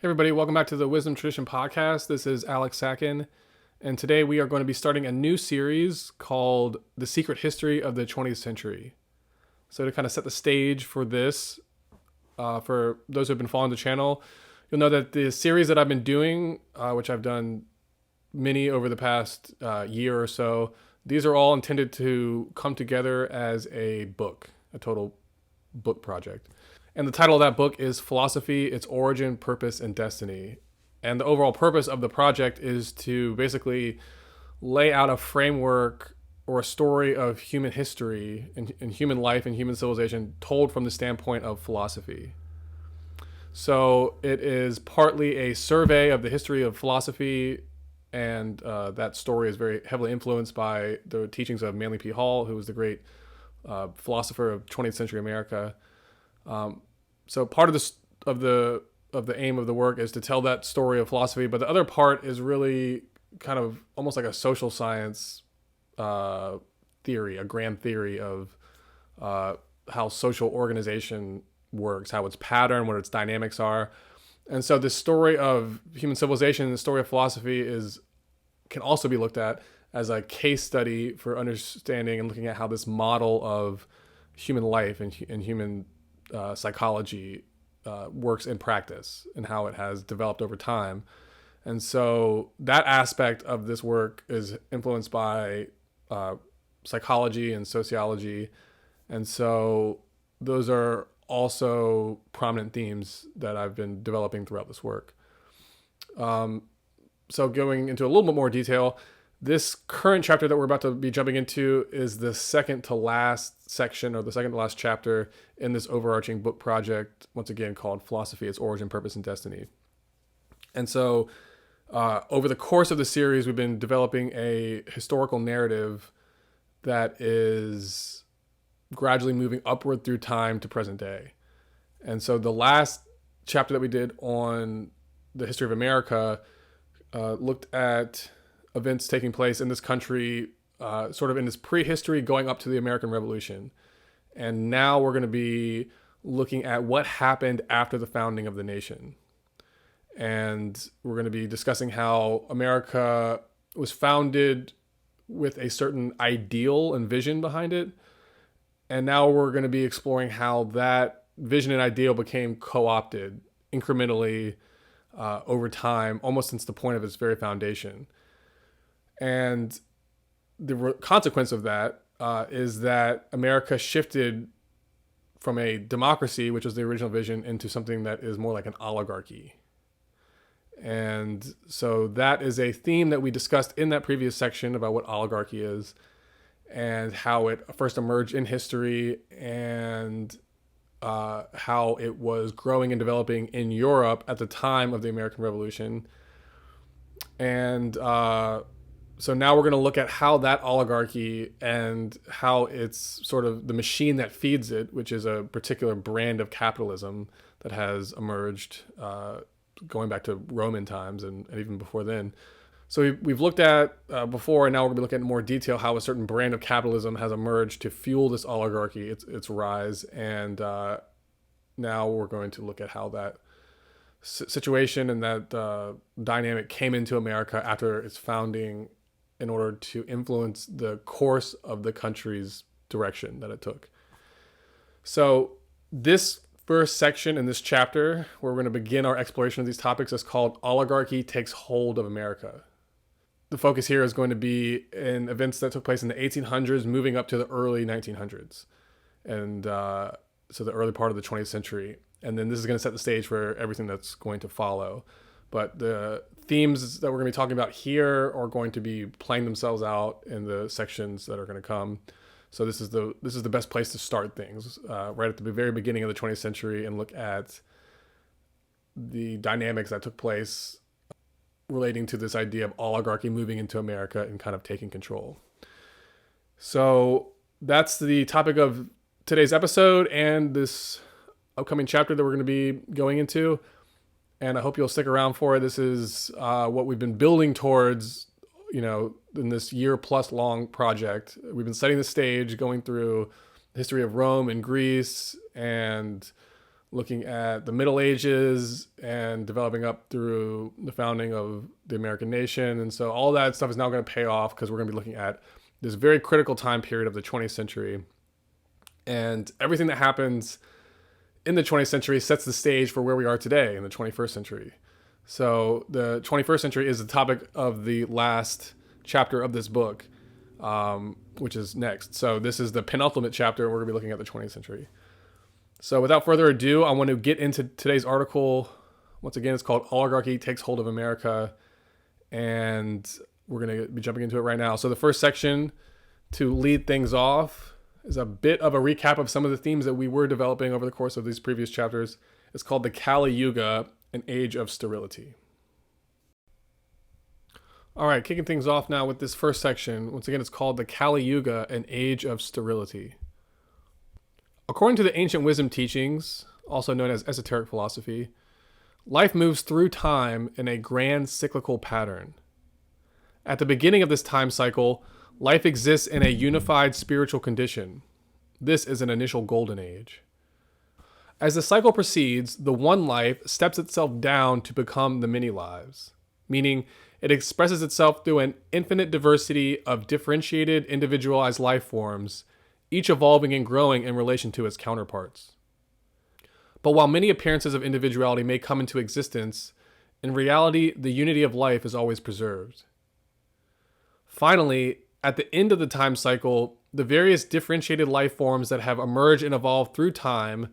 Hey everybody, welcome back to the Wisdom Tradition podcast. This is alexsachon, and today we are going to be starting a new series called The Secret History of the 20th Century. So to kind of set the stage for this, for those who have been following the channel, you'll know that the series that I've been doing, which I've done many over the past year or so, these are all intended to come together as a book, a total book project. And the title of that book is Philosophy, Its Origin, Purpose, and Destiny. And the overall purpose of the project is to basically lay out a framework or a story of human history and human life and human civilization told from the standpoint of philosophy. So it is partly a survey of the history of philosophy, and that story is very heavily influenced by the teachings of Manly P. Hall, who was the great philosopher of 20th century America. So part of the aim of the work is to tell that story of philosophy, but the other part is really kind of almost like a social science theory, a grand theory of how social organization works, how its pattern, what its dynamics are. And so the story of human civilization and the story of philosophy can also be looked at as a case study for understanding and looking at how this model of human life and human psychology works in practice and how it has developed over time. And so that aspect of this work is influenced by psychology and sociology. And so those are also prominent themes that I've been developing throughout this work. So going into a little bit more detail, this current chapter that we're about to be jumping into is the second to last section, or the second to last chapter in this overarching book project, once again called Philosophy, Its Origin, Purpose, and Destiny. And so over the course of the series, we've been developing a historical narrative that is gradually moving upward through time to present day. And so the last chapter that we did on the history of America looked at events taking place in this country, sort of in this prehistory going up to the American Revolution. And now we're going to be looking at what happened after the founding of the nation. And we're going to be discussing how America was founded with a certain ideal and vision behind it. And now we're going to be exploring how that vision and ideal became co-opted incrementally over time, almost since the point of its very foundation. And the consequence of that is that America shifted from a democracy, which was the original vision, into something that is more like an oligarchy. And so that is a theme that we discussed in that previous section about what oligarchy is and how it first emerged in history, and how it was growing and developing in Europe at the time of the American Revolution. And so now we're going to look at how that oligarchy and how it's sort of the machine that feeds it, which is a particular brand of capitalism that has emerged going back to Roman times and even before then. So we've looked at before, and now we're going to be looking at in more detail how a certain brand of capitalism has emerged to fuel this oligarchy, its rise. And now we're going to look at how that situation and that dynamic came into America after its founding in order to influence the course of the country's direction that it took. So this first section in this chapter, where we're going to begin our exploration of these topics, is called Oligarchy Takes Hold of America. The focus here is going to be in events that took place in the 1800s moving up to the early 1900s. And so the early part of the 20th century. And then this is going to set the stage for everything that's going to follow. But the themes that we're going to be talking about here are going to be playing themselves out in the sections that are going to come. So this is the best place to start things, right at the very beginning of the 20th century, and look at the dynamics that took place relating to this idea of oligarchy moving into America and kind of taking control. So that's the topic of today's episode and this upcoming chapter that we're going to be going into. And I hope you'll stick around for it. This is what we've been building towards, in this year-plus long project. We've been setting the stage, going through the history of Rome and Greece and looking at the Middle Ages and developing up through the founding of the American nation. And so all that stuff is now going to pay off because we're going to be looking at this very critical time period of the 20th century. And everything that happens in the 20th century sets the stage for where we are today in the 21st century. So the 21st century is the topic of the last chapter of this book, which is next. So this is the penultimate chapter. We're going to be looking at the 20th century. So without further ado, I want to get into today's article. Once again, it's called Oligarchy Takes Hold of America. And we're going to be jumping into it right now. So the first section, to lead things off, is a bit of a recap of some of the themes that we were developing over the course of these previous chapters. It's called the Kali Yuga, an age of sterility. All right, kicking things off now with this first section. Once again, it's called the Kali Yuga, an age of sterility. According to the ancient wisdom teachings, also known as esoteric philosophy, life moves through time in a grand cyclical pattern. At the beginning of this time cycle, life exists in a unified spiritual condition. This is an initial golden age. As the cycle proceeds, the one life steps itself down to become the many lives, meaning it expresses itself through an infinite diversity of differentiated, individualized life forms, each evolving and growing in relation to its counterparts. But while many appearances of individuality may come into existence, in reality, the unity of life is always preserved. Finally, at the end of the time cycle, the various differentiated life forms that have emerged and evolved through time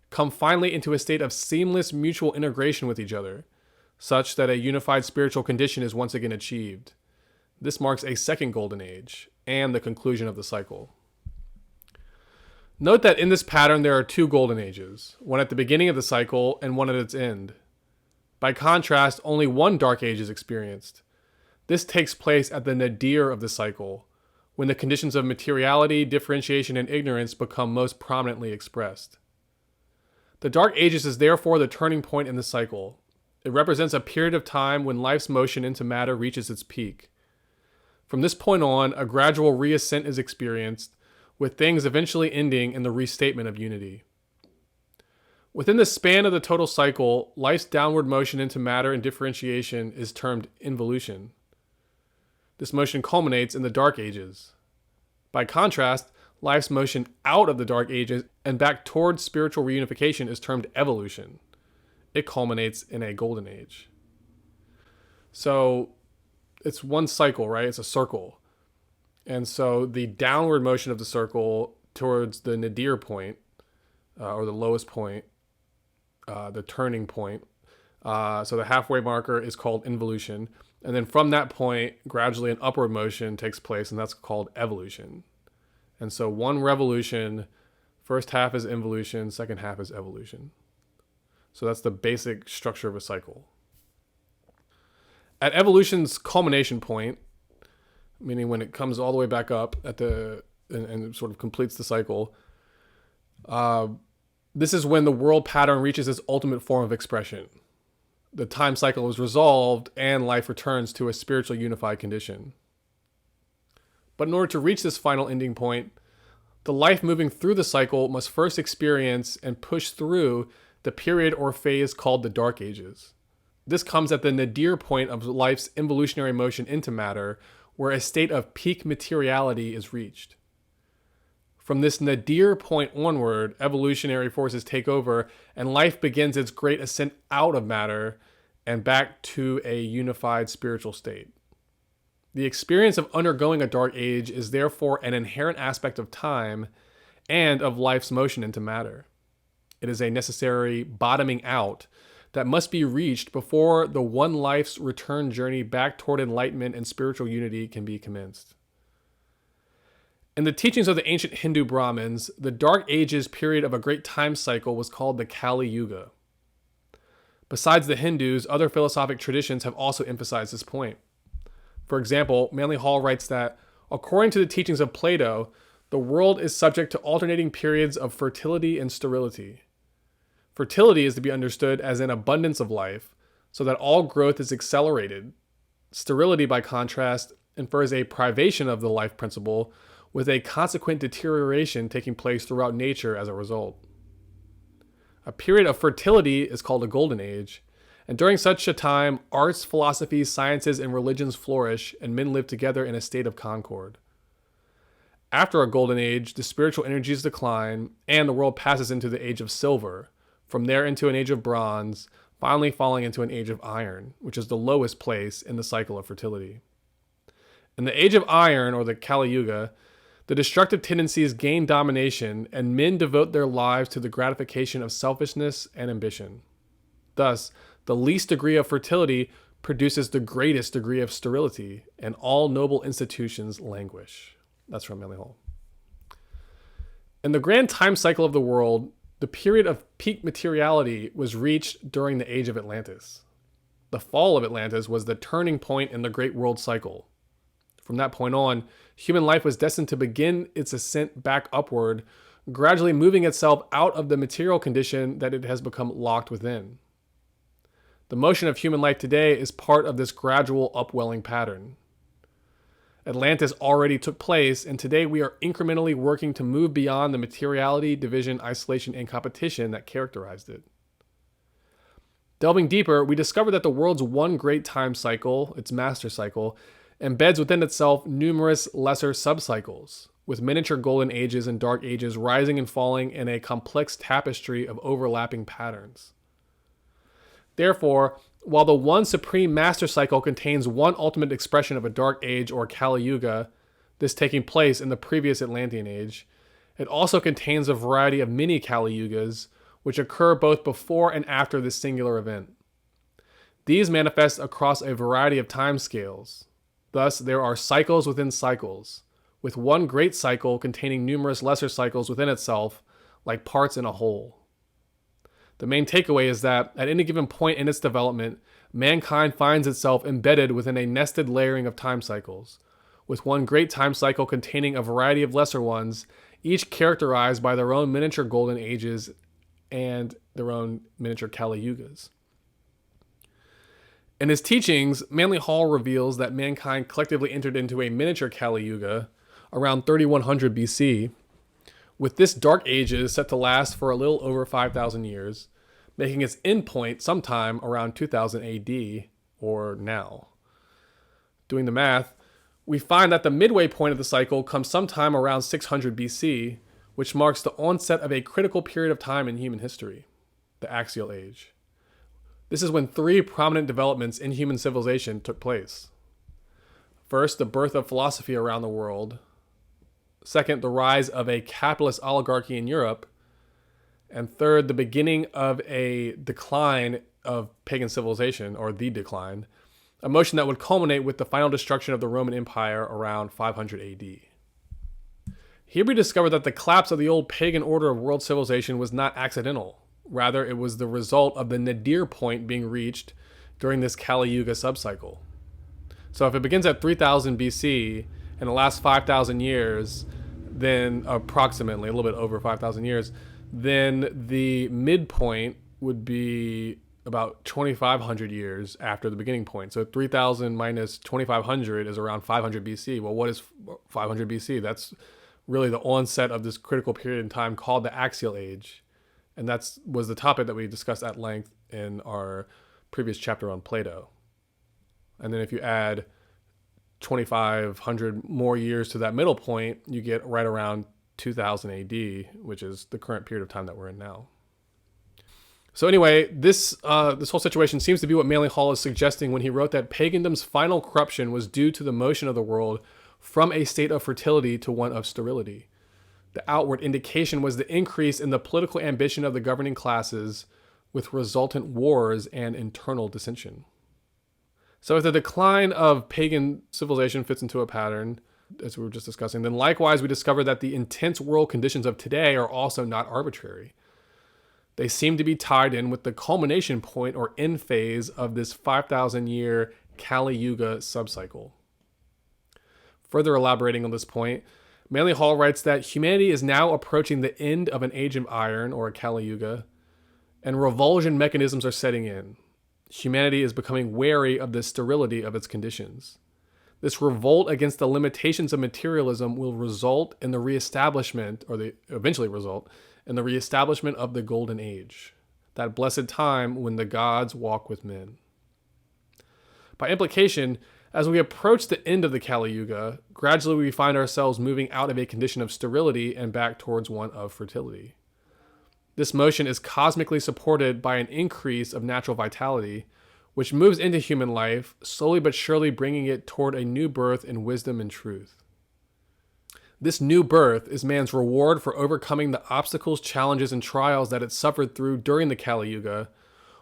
come finally into a state of seamless mutual integration with each other, such that a unified spiritual condition is once again achieved. This marks a second golden age and the conclusion of the cycle. Note that in this pattern there are two golden ages, one at the beginning of the cycle and one at its end. By contrast, only one dark age is experienced. This takes place at the nadir of the cycle, when the conditions of materiality, differentiation, and ignorance become most prominently expressed. The Dark Ages is therefore the turning point in the cycle. It represents a period of time when life's motion into matter reaches its peak. From this point on, a gradual reascent is experienced, with things eventually ending in the restatement of unity. Within the span of the total cycle, life's downward motion into matter and differentiation is termed involution. This motion culminates in the Dark Ages. By contrast, life's motion out of the Dark Ages and back towards spiritual reunification is termed evolution. It culminates in a Golden Age. So it's one cycle, right? It's a circle. And so the downward motion of the circle towards the nadir point, or the lowest point, the turning point. So the halfway marker is called involution. And then from that point, gradually an upward motion takes place, and that's called evolution. And so one revolution, first half is involution, second half is evolution. So that's the basic structure of a cycle. At evolution's culmination point, meaning when it comes all the way back up at and sort of completes the cycle, this is when the world pattern reaches its ultimate form of expression. The time cycle is resolved and life returns to a spiritually unified condition. But in order to reach this final ending point, the life moving through the cycle must first experience and push through the period or phase called the Dark Ages. This comes at the nadir point of life's involutionary motion into matter, where a state of peak materiality is reached. From this nadir point onward, evolutionary forces take over, and life begins its great ascent out of matter and back to a unified spiritual state. The experience of undergoing a dark age is therefore an inherent aspect of time and of life's motion into matter. It is a necessary bottoming out that must be reached before the one life's return journey back toward enlightenment and spiritual unity can be commenced. In the teachings of the ancient Hindu Brahmins, the Dark Ages period of a great time cycle was called the Kali Yuga. Besides the Hindus, other philosophic traditions have also emphasized this point. For example, Manly Hall writes that, according to the teachings of Plato, the world is subject to alternating periods of fertility and sterility. Fertility is to be understood as an abundance of life, so that all growth is accelerated. Sterility, by contrast, infers a privation of the life principle, with a consequent deterioration taking place throughout nature as a result. A period of fertility is called a golden age. And during such a time, arts, philosophies, sciences, and religions flourish, and men live together in a state of concord. After a golden age, the spiritual energies decline, and the world passes into the age of silver, from there into an age of bronze, finally falling into an age of iron, which is the lowest place in the cycle of fertility. In the age of iron, or the Kali Yuga, the destructive tendencies gain domination, and men devote their lives to the gratification of selfishness and ambition. Thus, the least degree of fertility produces the greatest degree of sterility, and all noble institutions languish. That's from Manly Hall. In the grand time cycle of the world, the period of peak materiality was reached during the age of Atlantis. The fall of Atlantis was the turning point in the great world cycle. From that point on, human life was destined to begin its ascent back upward, gradually moving itself out of the material condition that it has become locked within. The motion of human life today is part of this gradual upwelling pattern. Atlantis already took place, and today we are incrementally working to move beyond the materiality, division, isolation, and competition that characterized it. Delving deeper, we discover that the world's one great time cycle, its master cycle, embeds within itself numerous lesser subcycles, with miniature golden ages and dark ages rising and falling in a complex tapestry of overlapping patterns. Therefore, while the one supreme master cycle contains one ultimate expression of a dark age or Kali Yuga, this taking place in the previous Atlantean age, it also contains a variety of mini Kali Yugas, which occur both before and after this singular event. These manifest across a variety of time scales. Thus, there are cycles within cycles, with one great cycle containing numerous lesser cycles within itself, like parts in a whole. The main takeaway is that, at any given point in its development, mankind finds itself embedded within a nested layering of time cycles, with one great time cycle containing a variety of lesser ones, each characterized by their own miniature golden ages and their own miniature Kali Yugas. In his teachings, Manly Hall reveals that mankind collectively entered into a miniature Kali Yuga around 3100 BC, with this dark ages set to last for a little over 5,000 years, making its endpoint sometime around 2000 AD, or now. Doing the math, we find that the midway point of the cycle comes sometime around 600 BC, which marks the onset of a critical period of time in human history, the Axial Age. This is when three prominent developments in human civilization took place. First, the birth of philosophy around the world. Second, the rise of a capitalist oligarchy in Europe. And third, the beginning of a decline of pagan civilization, or the decline, a motion that would culminate with the final destruction of the Roman Empire around 500 AD. Here we discover that the collapse of the old pagan order of world civilization was not accidental. Rather, it was the result of the nadir point being reached during this Kali Yuga subcycle. So if it begins at 3000 BC and the last 5,000 years, then approximately a little bit over 5,000 years, then the midpoint would be about 2,500 years after the beginning point. So 3,000 minus 2,500 is around 500 BC. Well, what is 500 BC? That's really the onset of this critical period in time called the Axial Age. And that was the topic that we discussed at length in our previous chapter on Plato. And then if you add 2,500 more years to that middle point, you get right around 2000 AD, which is the current period of time that we're in now. So anyway, this whole situation seems to be what Manly Hall is suggesting when he wrote that pagandom's final corruption was due to the motion of the world from a state of fertility to one of sterility. The outward indication was the increase in the political ambition of the governing classes, with resultant wars and internal dissension. So if the decline of pagan civilization fits into a pattern, as we were just discussing, then likewise we discover that the intense world conditions of today are also not arbitrary. They seem to be tied in with the culmination point or end phase of this 5,000-year Kali Yuga subcycle. Further elaborating on this point, Manly Hall writes that humanity is now approaching the end of an age of iron, or a Kali Yuga, and revulsion mechanisms are setting in. Humanity is becoming wary of the sterility of its conditions. This revolt against the limitations of materialism will eventually result in the reestablishment of the Golden Age. that blessed time when the gods walk with men. By implication, as we approach the end of the Kali Yuga, gradually we find ourselves moving out of a condition of sterility and back towards one of fertility. This motion is cosmically supported by an increase of natural vitality, which moves into human life, slowly but surely bringing it toward a new birth in wisdom and truth. This new birth is man's reward for overcoming the obstacles, challenges, and trials that it suffered through during the Kali Yuga,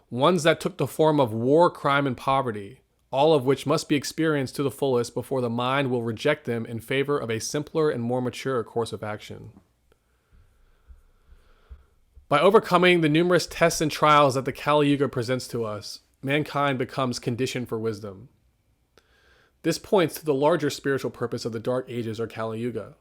ones that took the form of war, crime, and poverty, all of which must be experienced to the fullest before the mind will reject them in favor of a simpler and more mature course of action. By overcoming the numerous tests and trials that the Kali Yuga presents to us, mankind becomes conditioned for wisdom. This points to the larger spiritual purpose of the Dark Ages or Kali Yuga.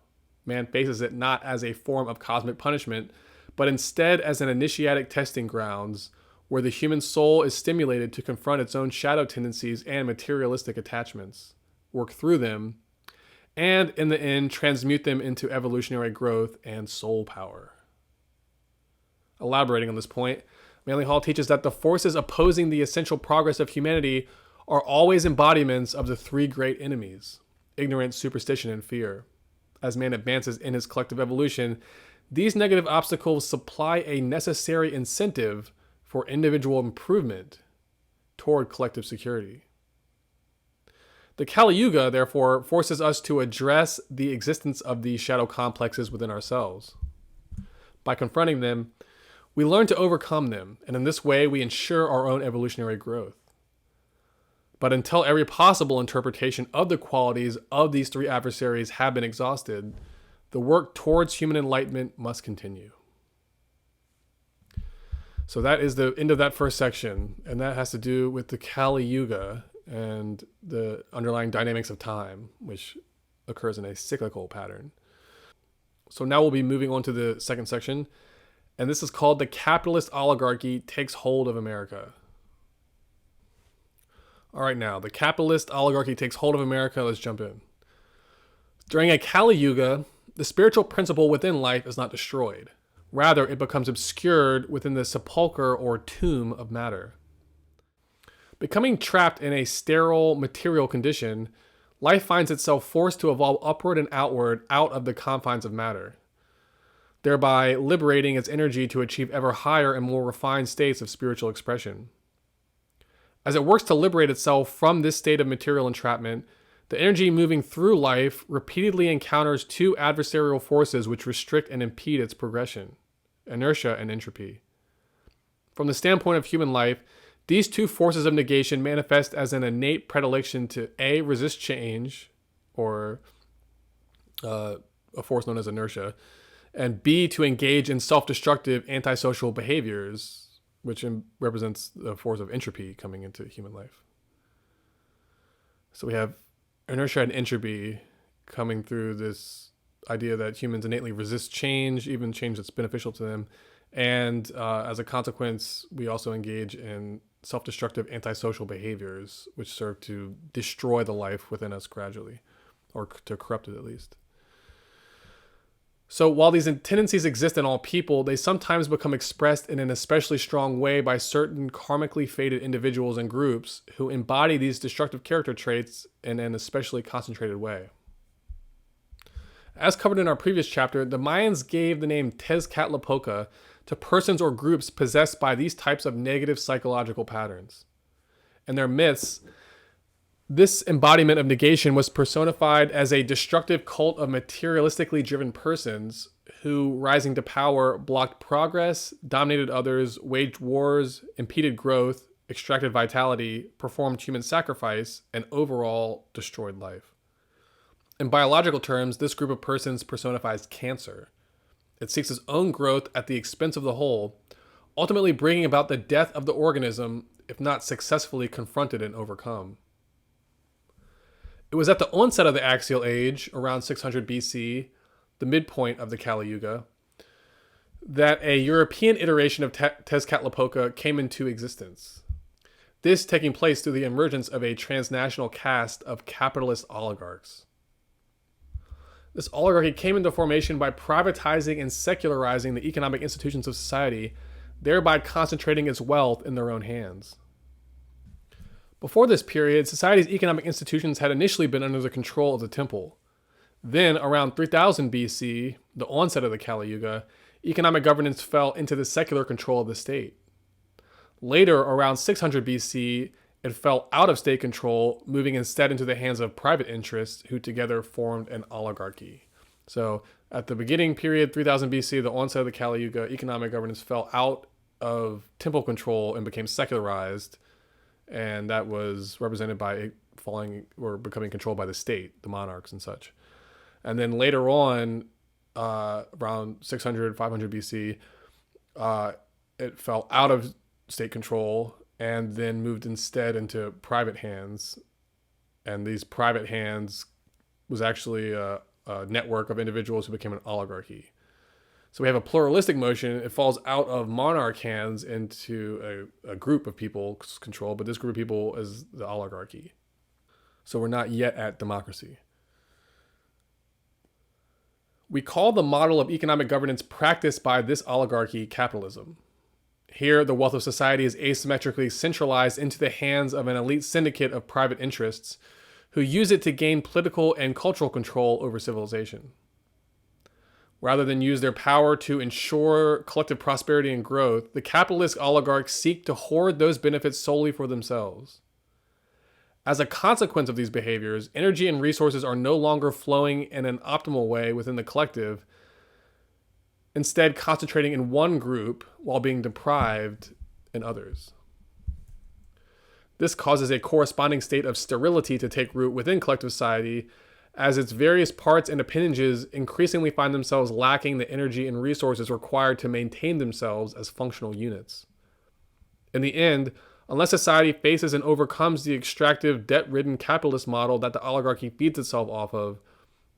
Man faces it not as a form of cosmic punishment, but instead as an initiatic testing grounds where the human soul is stimulated to confront its own shadow tendencies and materialistic attachments, work through them, and in the end transmute them into evolutionary growth and soul power. Elaborating on this point, Manly Hall teaches that the forces opposing the essential progress of humanity are always embodiments of the three great enemies: ignorance, superstition, and fear. As man advances in his collective evolution, these negative obstacles supply a necessary incentive for individual improvement toward collective security. The Kali Yuga, therefore, forces us to address the existence of these shadow complexes within ourselves. By confronting them, we learn to overcome them, and in this way we ensure our own evolutionary growth. But until every possible interpretation of the qualities of these three adversaries have been exhausted, the work towards human enlightenment must continue. So that is the end of that first section, and that has to do with the Kali Yuga and the underlying dynamics of time, which occurs in a cyclical pattern. So now we'll be moving on to the second section, and this is called The Capitalist Oligarchy Takes Hold of America. All right, now, the capitalist oligarchy takes hold of America. Let's jump in. During a Kali Yuga, the spiritual principle within life is not destroyed. Rather, it becomes obscured within the sepulcher or tomb of matter. Becoming trapped in a sterile material condition, life finds itself forced to evolve upward and outward out of the confines of matter, thereby liberating its energy to achieve ever higher and more refined states of spiritual expression. As it works to liberate itself from this state of material entrapment, the energy moving through life repeatedly encounters two adversarial forces which restrict and impede its progression: inertia and entropy. From the standpoint of human life, these two forces of negation manifest as an innate predilection to A, resist change, or a force known as inertia, and B, to engage in self-destructive antisocial behaviors, which represents the force of entropy coming into human life. So we have inertia and entropy coming through this idea that humans innately resist change, even change that's beneficial to them. And as a consequence, we also engage in self-destructive antisocial behaviors, which serve to destroy the life within us gradually, or to corrupt it at least. So while these tendencies exist in all people, they sometimes become expressed in an especially strong way by certain karmically fated individuals and groups who embody these destructive character traits in an especially concentrated way. As covered in our previous chapter, the Mayans gave the name Tezcatlipoca to persons or groups possessed by these types of negative psychological patterns. In their myths, this embodiment of negation was personified as a destructive cult of materialistically driven persons who, rising to power, blocked progress, dominated others, waged wars, impeded growth, extracted vitality, performed human sacrifice, and overall destroyed life. In biological terms, this group of persons personifies cancer. It seeks its own growth at the expense of the whole, ultimately bringing about the death of the organism if not successfully confronted and overcome. It was at the onset of the Axial Age, around 600 BC, the midpoint of the Kali Yuga, that a European iteration of Tezcatlipoca came into existence. This taking place through the emergence of a transnational caste of capitalist oligarchs. This oligarchy came into formation by privatizing and secularizing the economic institutions of society, thereby concentrating its wealth in their own hands. Before this period, society's economic institutions had initially been under the control of the temple. Then, around 3000 BC, the onset of the Kali Yuga, economic governance fell into the secular control of the state. Later, around 600 BC, it fell out of state control, moving instead into the hands of private interests who together formed an oligarchy. So, at the beginning period, 3000 BC, the onset of the Kali Yuga, economic governance fell out of temple control and became secularized, and that was represented by it falling or becoming controlled by the state, the monarchs and such. And then later on, around 600, 500 BC, it fell out of state control and then moved instead into private hands. And these private hands was actually a network of individuals who became an oligarchy. So we have a pluralistic motion. It falls out of monarch hands into a group of people's control, but this group of people is the oligarchy. So we're not yet at democracy. We call the model of economic governance practiced by this oligarchy capitalism. Here, the wealth of society is asymmetrically centralized into the hands of an elite syndicate of private interests who use it to gain political and cultural control over civilization. Rather than use their power to ensure collective prosperity and growth, the capitalist oligarchs seek to hoard those benefits solely for themselves. As a consequence of these behaviors, energy and resources are no longer flowing in an optimal way within the collective, instead concentrating in one group while being deprived in others. This causes a corresponding state of sterility to take root within collective society, as its various parts and appendages increasingly find themselves lacking the energy and resources required to maintain themselves as functional units. In the end, unless society faces and overcomes the extractive, debt-ridden capitalist model that the oligarchy feeds itself off of,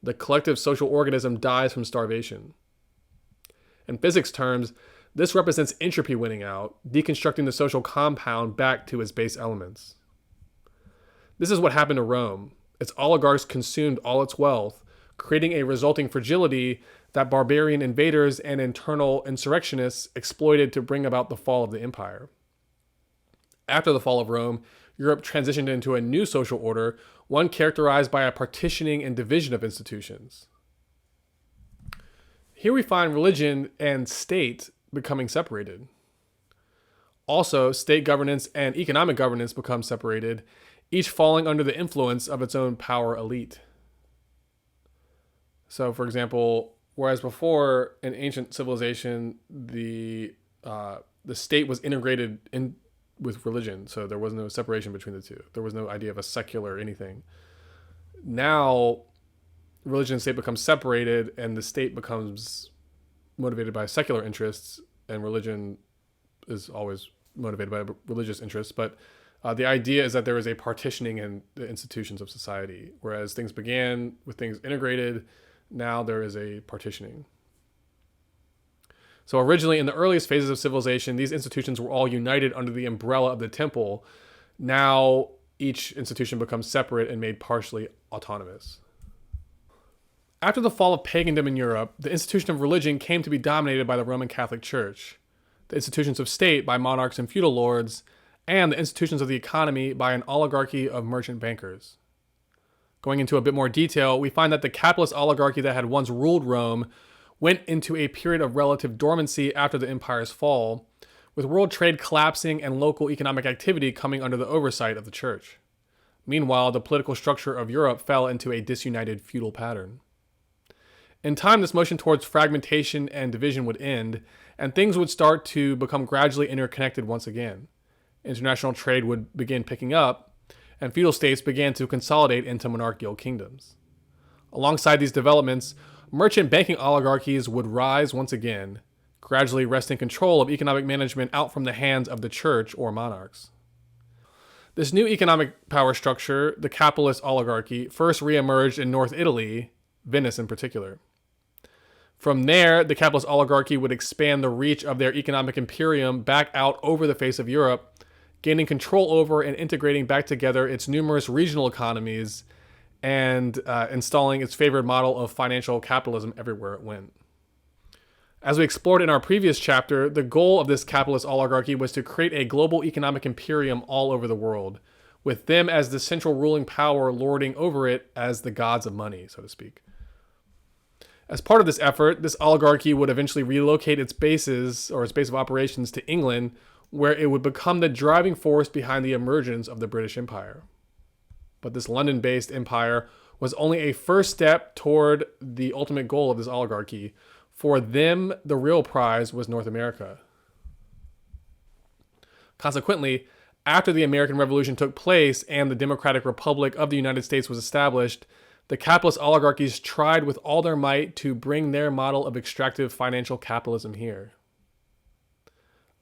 the collective social organism dies from starvation. In physics terms, this represents entropy winning out, deconstructing the social compound back to its base elements. This is what happened to Rome. Its oligarchs consumed all its wealth, creating a resulting fragility that barbarian invaders and internal insurrectionists exploited to bring about the fall of the empire. After the fall of Rome, Europe transitioned into a new social order, one characterized by a partitioning and division of institutions. Here we find religion and state becoming separated. Also, state governance and economic governance become separated, each falling under the influence of its own power elite. So, for example, whereas before in ancient civilization, the state was integrated in with religion, so there was no separation between the two. There was no idea of a secular anything. Now, religion and state become separated, and the state becomes motivated by secular interests, and religion is always motivated by religious interests. But the idea is that there is a partitioning in the institutions of society. Whereas things began with things integrated, now there is a partitioning. So originally, in the earliest phases of civilization, these institutions were all united under the umbrella of the temple. Now, each institution becomes separate and made partially autonomous. After the fall of pagandom in Europe, the institution of religion came to be dominated by the Roman Catholic Church, the institutions of state by monarchs and feudal lords, and the institutions of the economy by an oligarchy of merchant bankers. Going into a bit more detail, we find that the capitalist oligarchy that had once ruled Rome went into a period of relative dormancy after the empire's fall, with world trade collapsing and local economic activity coming under the oversight of the church. Meanwhile, the political structure of Europe fell into a disunited feudal pattern. In time, this motion towards fragmentation and division would end, and things would start to become gradually interconnected once again. International trade would begin picking up, and feudal states began to consolidate into monarchical kingdoms. Alongside these developments, merchant banking oligarchies would rise once again, gradually wresting control of economic management out from the hands of the church or monarchs. This new economic power structure, the capitalist oligarchy, first reemerged in North Italy, Venice in particular. From there, the capitalist oligarchy would expand the reach of their economic imperium back out over the face of Europe, gaining control over and integrating back together its numerous regional economies and installing its favored model of financial capitalism everywhere it went. As we explored in our previous chapter, the goal of this capitalist oligarchy was to create a global economic imperium all over the world, with them as the central ruling power lording over it as the gods of money, so to speak. As part of this effort, this oligarchy would eventually relocate its bases or its base of operations to England, where it would become the driving force behind the emergence of the British Empire. But this London-based empire was only a first step toward the ultimate goal of this oligarchy. For them, the real prize was North America. Consequently, after the American Revolution took place and the Democratic Republic of the United States was established, the capitalist oligarchies tried with all their might to bring their model of extractive financial capitalism here.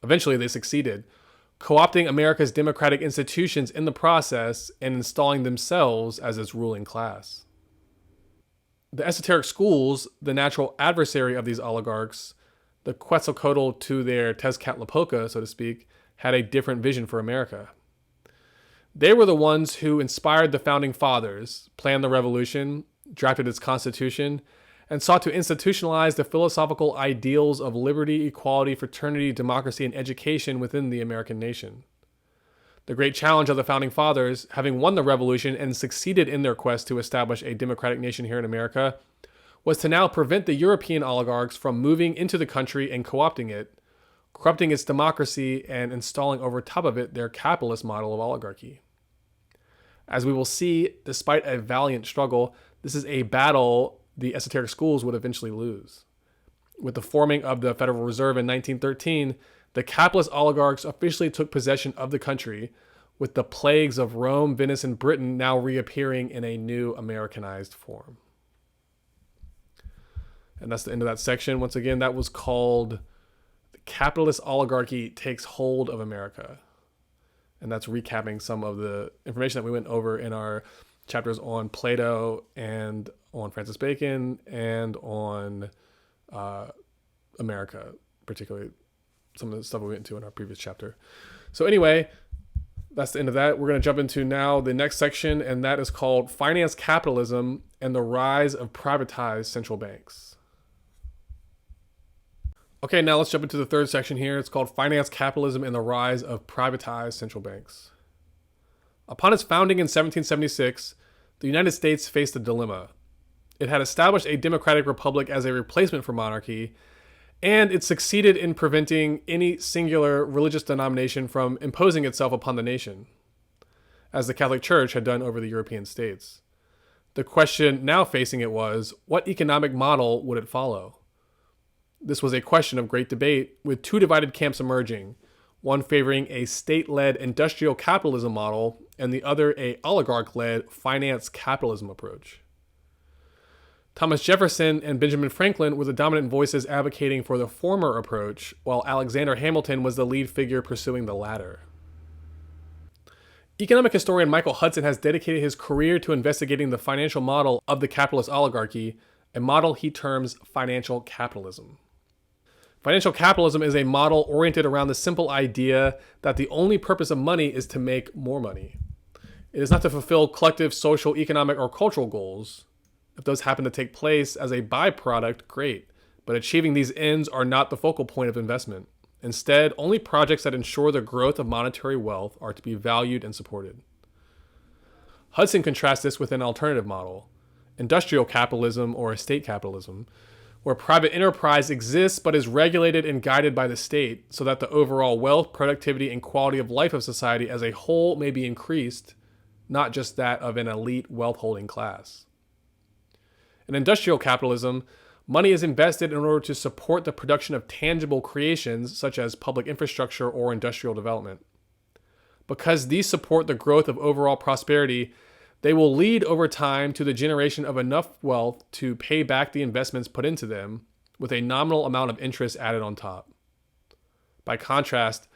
Eventually, they succeeded, co-opting America's democratic institutions in the process and installing themselves as its ruling class. The esoteric schools, the natural adversary of these oligarchs, the Quetzalcoatl to their Tezcatlipoca, so to speak, had a different vision for America. They were the ones who inspired the founding fathers, planned the revolution, drafted its constitution, and sought to institutionalize the philosophical ideals of liberty, equality, fraternity, democracy, and education within the American nation. The great challenge of the founding fathers, having won the revolution and succeeded in their quest to establish a democratic nation here in America, was to now prevent the European oligarchs from moving into the country and co-opting it, corrupting its democracy and installing over top of it their capitalist model of oligarchy. As we will see, despite a valiant struggle, this is a battle the esoteric schools would eventually lose. With the forming of the Federal Reserve in 1913, the capitalist oligarchs officially took possession of the country, with the plagues of Rome, Venice, and Britain now reappearing in a new Americanized form. And that's the end of that section. Once again, that was called The Capitalist Oligarchy Takes Hold of America. And that's recapping some of the information that we went over in our chapters on Plato and on Francis Bacon and on America, particularly some of the stuff we went into in our previous chapter. So anyway, that's the end of that. We're going to jump into now the next section, and that is called Finance Capitalism and the Rise of Privatized Central Banks. Okay, now let's jump into the third section here. It's called Finance Capitalism and the Rise of Privatized Central Banks. Upon its founding in 1776, the United States faced a dilemma. It had established a democratic republic as a replacement for monarchy, and it succeeded in preventing any singular religious denomination from imposing itself upon the nation, as the Catholic Church had done over the European states. The question now facing it was, what economic model would it follow? This was a question of great debate, with two divided camps emerging, one favoring a state-led industrial capitalism model, and the other a oligarch-led finance capitalism approach. Thomas Jefferson and Benjamin Franklin were the dominant voices advocating for the former approach, while Alexander Hamilton was the lead figure pursuing the latter. Economic historian Michael Hudson has dedicated his career to investigating the financial model of the capitalist oligarchy, a model he terms financial capitalism. Financial capitalism is a model oriented around the simple idea that the only purpose of money is to make more money. It is not to fulfill collective social, economic, or cultural goals. If those happen to take place as a byproduct, great, but achieving these ends are not the focal point of investment. Instead, only projects that ensure the growth of monetary wealth are to be valued and supported. Hudson contrasts this with an alternative model, industrial capitalism or estate capitalism, where private enterprise exists but is regulated and guided by the state so that the overall wealth, productivity, and quality of life of society as a whole may be increased, not just that of an elite wealth-holding class. In industrial capitalism, money is invested in order to support the production of tangible creations such as public infrastructure or industrial development. Because these support the growth of overall prosperity, they will lead over time to the generation of enough wealth to pay back the investments put into them, with a nominal amount of interest added on top. By contrast,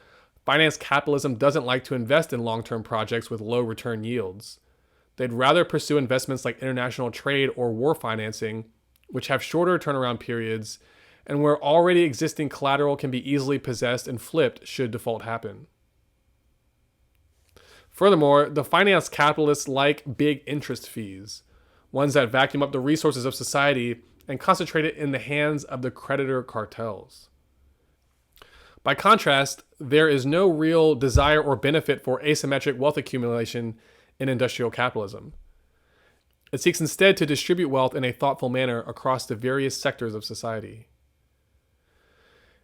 finance capitalism doesn't like to invest in long-term projects with low return yields. They'd rather pursue investments like international trade or war financing, which have shorter turnaround periods and where already existing collateral can be easily possessed and flipped should default happen. Furthermore, the finance capitalists like big interest fees, ones that vacuum up the resources of society and concentrate it in the hands of the creditor cartels. By contrast, there is no real desire or benefit for asymmetric wealth accumulation in industrial capitalism. It seeks instead to distribute wealth in a thoughtful manner across the various sectors of society.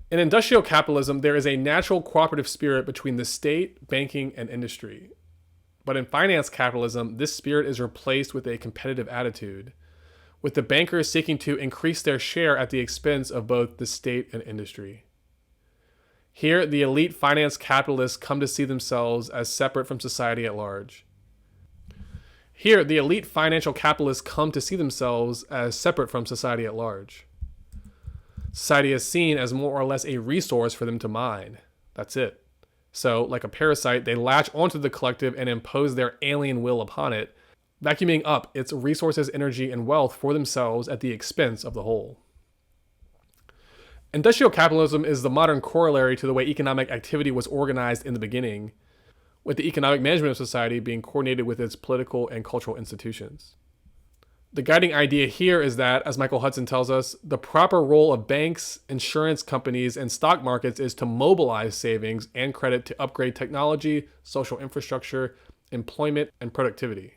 In industrial capitalism, there is a natural cooperative spirit between the state, banking, and industry. But in finance capitalism, this spirit is replaced with a competitive attitude, with the bankers seeking to increase their share at the expense of both the state and industry. Here, the elite finance capitalists come to see themselves as separate from society at large. Here, the elite financial capitalists come to see themselves as separate from society at large. Society is seen as more or less a resource for them to mine. That's it. So, like a parasite, they latch onto the collective and impose their alien will upon it, vacuuming up its resources, energy, and wealth for themselves at the expense of the whole. Industrial capitalism is the modern corollary to the way economic activity was organized in the beginning, with the economic management of society being coordinated with its political and cultural institutions. The guiding idea here is that, as Michael Hudson tells us, the proper role of banks, insurance companies, and stock markets is to mobilize savings and credit to upgrade technology, social infrastructure, employment, and productivity.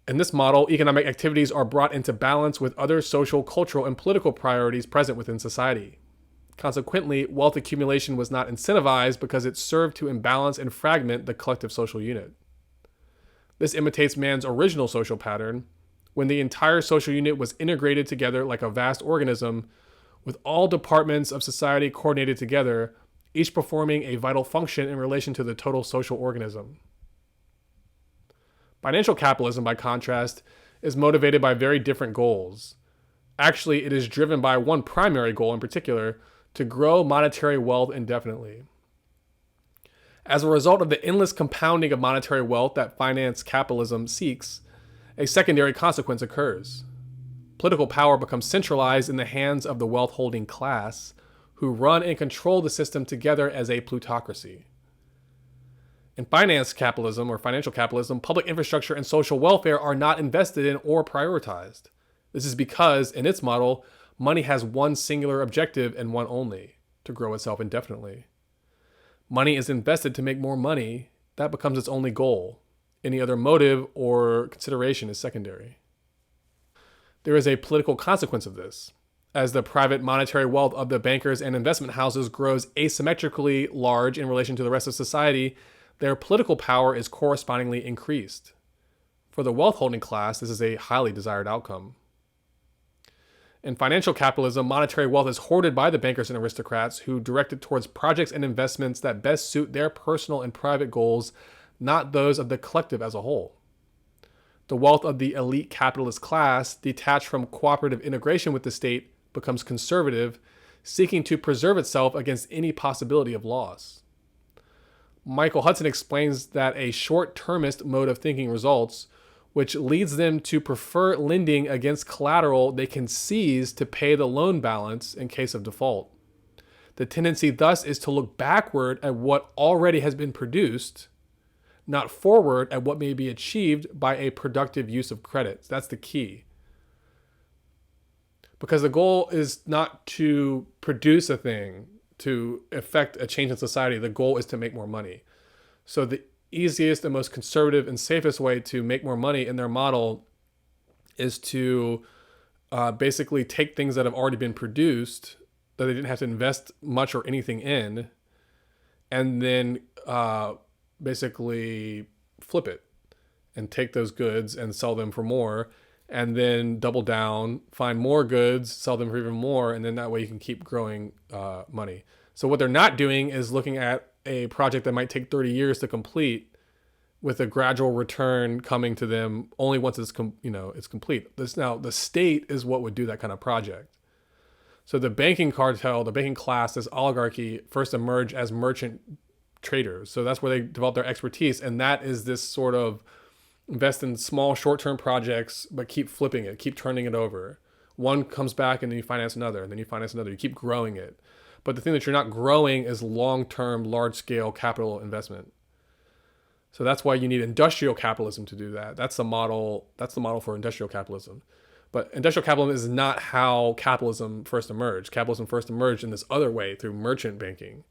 In this model, economic activities are brought into balance with other social, cultural, and political priorities present within society. Consequently, wealth accumulation was not incentivized because it served to imbalance and fragment the collective social unit. This imitates man's original social pattern, when the entire social unit was integrated together like a vast organism, with all departments of society coordinated together, each performing a vital function in relation to the total social organism. Financial capitalism, by contrast, is motivated by very different goals. Actually, it is driven by one primary goal in particular: to grow monetary wealth indefinitely. As a result of the endless compounding of monetary wealth that finance capitalism seeks, a secondary consequence occurs. Political power becomes centralized in the hands of the wealth-holding class, who run and control the system together as a plutocracy. In finance capitalism or financial capitalism, public infrastructure and social welfare are not invested in or prioritized. This is because, in its model, money has one singular objective and one only: to grow itself indefinitely. Money is invested to make more money. That becomes its only goal. Any other motive or consideration is secondary. There is a political consequence of this. As the private monetary wealth of the bankers and investment houses grows asymmetrically large in relation to the rest of society, their political power is correspondingly increased. For the wealth-holding class, this is a highly desired outcome. In financial capitalism, monetary wealth is hoarded by the bankers and aristocrats, who direct it towards projects and investments that best suit their personal and private goals, not those of the collective as a whole. The wealth of the elite capitalist class, detached from cooperative integration with the state, becomes conservative, seeking to preserve itself against any possibility of loss. Michael Hudson explains that a short-termist mode of thinking results, which leads them to prefer lending against collateral they can seize to pay the loan balance in case of default. The tendency thus is to look backward at what already has been produced, not forward at what may be achieved by a productive use of credit. That's the key. Because the goal is not to produce a thing, to effect a change in society. The goal is to make more money. So the easiest and most conservative and safest way to make more money in their model is to basically take things that have already been produced, that they didn't have to invest much or anything in, and then basically flip it and take those goods and sell them for more, and then double down, find more goods, sell them for even more, and then that way you can keep growing money. So what they're not doing is looking at a project that might take 30 years to complete, with a gradual return coming to them only once it's complete. Now the state is what would do that kind of project. So the banking cartel, the banking class, this oligarchy, first emerged as merchant traders. So that's where they develop their expertise, and that is this sort of invest in small short-term projects, but keep flipping it, keep turning it over. One comes back and then you finance another, and then you finance another. You keep growing it. But the thing that you're not growing is long-term, large-scale capital investment. So that's why you need industrial capitalism to do that. That's the model for industrial capitalism. But industrial capitalism is not how capitalism first emerged. Capitalism first emerged in this other way through merchant banking.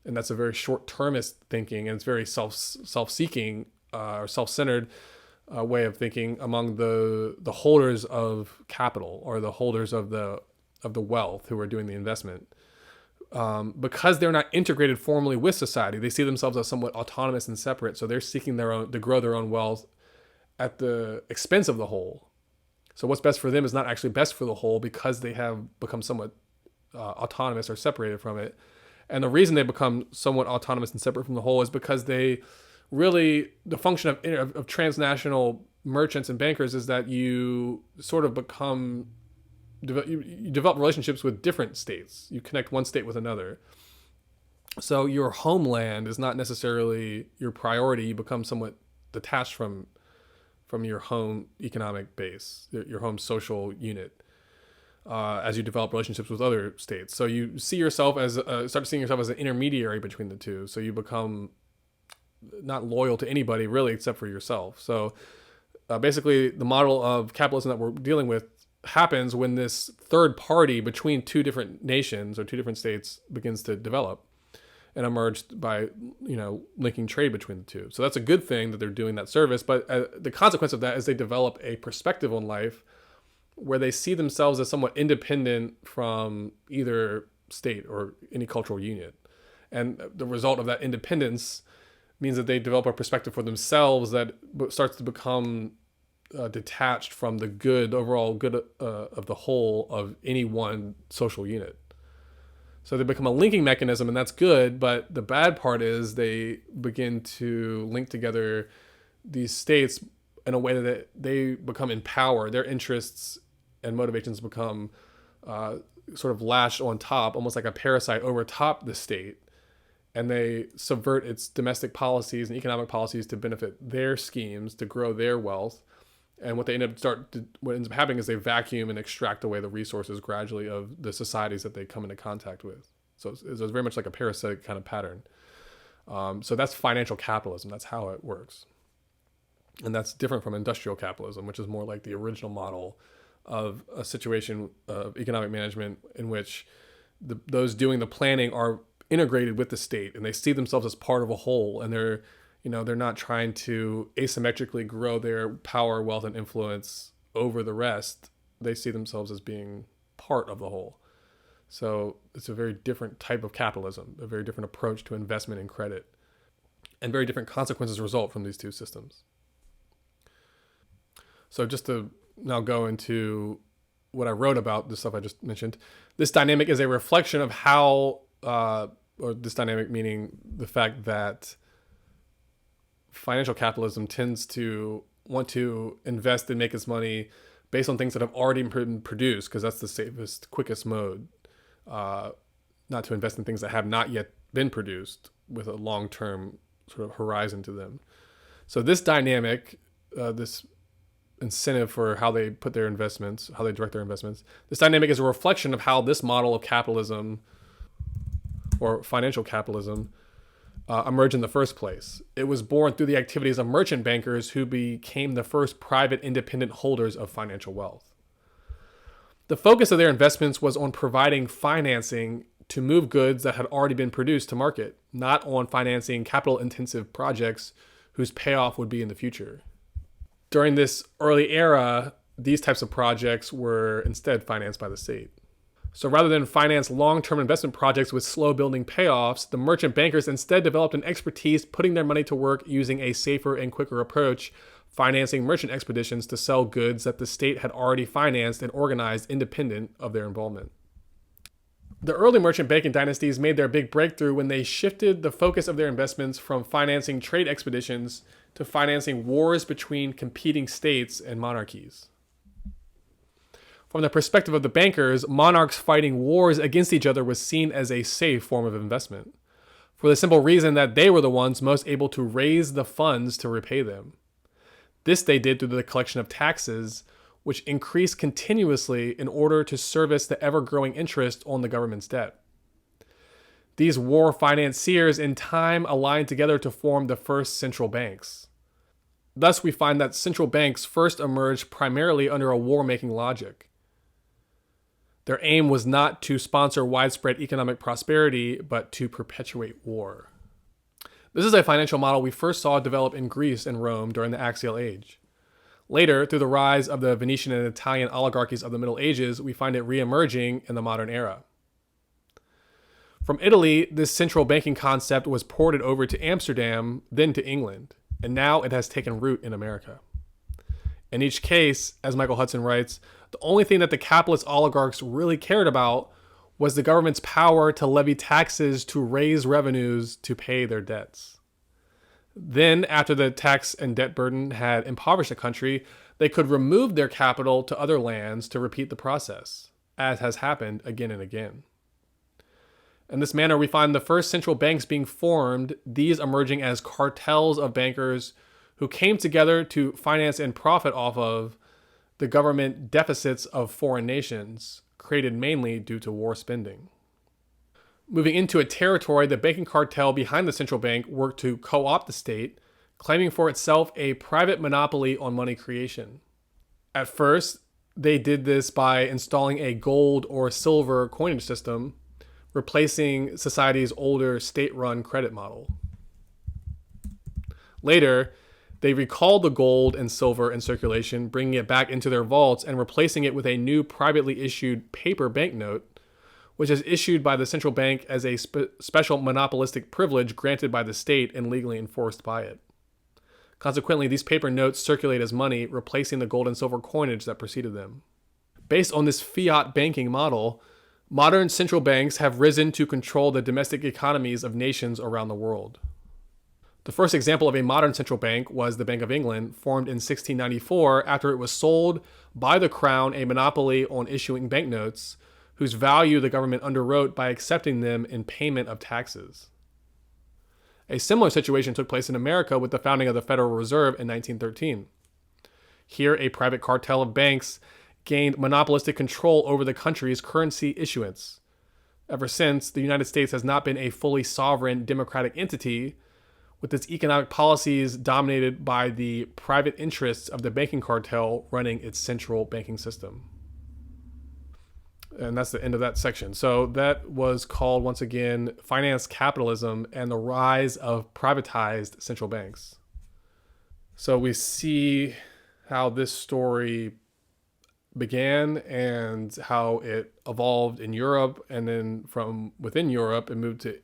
And that's a very short-termist thinking, and it's very self-seeking or self-centered way of thinking among the holders of capital, or the holders of the wealth who are doing the investment. Because they're not integrated formally with society, they see themselves as somewhat autonomous and separate. So they're seeking to grow their own wealth at the expense of the whole. So what's best for them is not actually best for the whole, because they have become somewhat autonomous or separated from it. And the reason they become somewhat autonomous and separate from the whole is because they really, the function of transnational merchants and bankers is that you sort of you develop relationships with different states. You connect one state with another. So your homeland is not necessarily your priority. You become somewhat detached from your home economic base, your home social unit, as you develop relationships with other states. So you see yourself start seeing yourself as an intermediary between the two. So you become not loyal to anybody really except for yourself. So basically the model of capitalism that we're dealing with happens when this third party between two different nations or two different states begins to develop and emerged by, linking trade between the two. So that's a good thing that they're doing that service. But the consequence of that is they develop a perspective on life where they see themselves as somewhat independent from either state or any cultural unit. And the result of that independence means that they develop a perspective for themselves that starts to become detached from the overall good of the whole of any one social unit. So they become a linking mechanism, and that's good. But the bad part is they begin to link together these states in a way that they become in power. Their interests and motivations become sort of lashed on top, almost like a parasite over top the state. And they subvert its domestic policies and economic policies to benefit their schemes, to grow their wealth. And what ends up happening is they vacuum and extract away the resources gradually of the societies that they come into contact with. So it's very much like a parasitic kind of pattern. So that's financial capitalism. That's how it works. And that's different from industrial capitalism, which is more like the original model of a situation of economic management in which those doing the planning are integrated with the state, and they see themselves as part of a whole, and they're not trying to asymmetrically grow their power, wealth, and influence over the rest. They see themselves as being part of the whole. So it's a very different type of capitalism, a very different approach to investment and credit, and very different consequences result from these two systems. So just to now go into what I wrote about, the stuff I just mentioned, this dynamic is a reflection of how, or this dynamic meaning the fact that financial capitalism tends to want to invest and make its money based on things that have already been produced, because that's the safest, quickest mode, not to invest in things that have not yet been produced with a long-term sort of horizon to them. So this dynamic, this incentive for how they put their investments, how they direct their investments, this dynamic is a reflection of how this model of capitalism or financial capitalism emerged in the first place. It was born through the activities of merchant bankers who became the first private independent holders of financial wealth. The focus of their investments was on providing financing to move goods that had already been produced to market, not on financing capital-intensive projects whose payoff would be in the future. During this early era, these types of projects were instead financed by the state. So rather than finance long-term investment projects with slow building payoffs, the merchant bankers instead developed an expertise putting their money to work using a safer and quicker approach, financing merchant expeditions to sell goods that the state had already financed and organized independent of their involvement. The early merchant banking dynasties made their big breakthrough when they shifted the focus of their investments from financing trade expeditions to financing wars between competing states and monarchies. From the perspective of the bankers, monarchs fighting wars against each other was seen as a safe form of investment, for the simple reason that they were the ones most able to raise the funds to repay them. This they did through the collection of taxes, which increased continuously in order to service the ever-growing interest on the government's debt. These war financiers in time aligned together to form the first central banks. Thus, we find that central banks first emerged primarily under a war-making logic. Their aim was not to sponsor widespread economic prosperity, but to perpetuate war. This is a financial model we first saw develop in Greece and Rome during the Axial Age. Later, through the rise of the Venetian and Italian oligarchies of the Middle Ages, we find it re-emerging in the modern era. From Italy, this central banking concept was ported over to Amsterdam, then to England, and now it has taken root in America. In each case, as Michael Hudson writes, the only thing that the capitalist oligarchs really cared about was the government's power to levy taxes to raise revenues to pay their debts. Then, after the tax and debt burden had impoverished the country, they could remove their capital to other lands to repeat the process, as has happened again and again. In this manner, we find the first central banks being formed, these emerging as cartels of bankers who came together to finance and profit off of the government deficits of foreign nations, created mainly due to war spending. Moving into a territory, the banking cartel behind the central bank worked to co-opt the state, claiming for itself a private monopoly on money creation. At first, they did this by installing a gold or silver coinage system, replacing society's older state-run credit model. Later, they recalled the gold and silver in circulation, bringing it back into their vaults and replacing it with a new privately issued paper banknote, which is issued by the central bank as a special monopolistic privilege granted by the state and legally enforced by it. Consequently, these paper notes circulate as money, replacing the gold and silver coinage that preceded them. Based on this fiat banking model, modern central banks have risen to control the domestic economies of nations around the world. The first example of a modern central bank was the Bank of England, formed in 1694 after it was sold by the Crown a monopoly on issuing banknotes, whose value the government underwrote by accepting them in payment of taxes. A similar situation took place in America with the founding of the Federal Reserve in 1913. Here, a private cartel of banks gained monopolistic control over the country's currency issuance. Ever since, the United States has not been a fully sovereign democratic entity, with its economic policies dominated by the private interests of the banking cartel running its central banking system. And that's the end of that section. So that was called, once again, Finance Capitalism and the Rise of Privatized Central Banks. So we see how this story began and how it evolved in Europe, and then from within Europe it moved to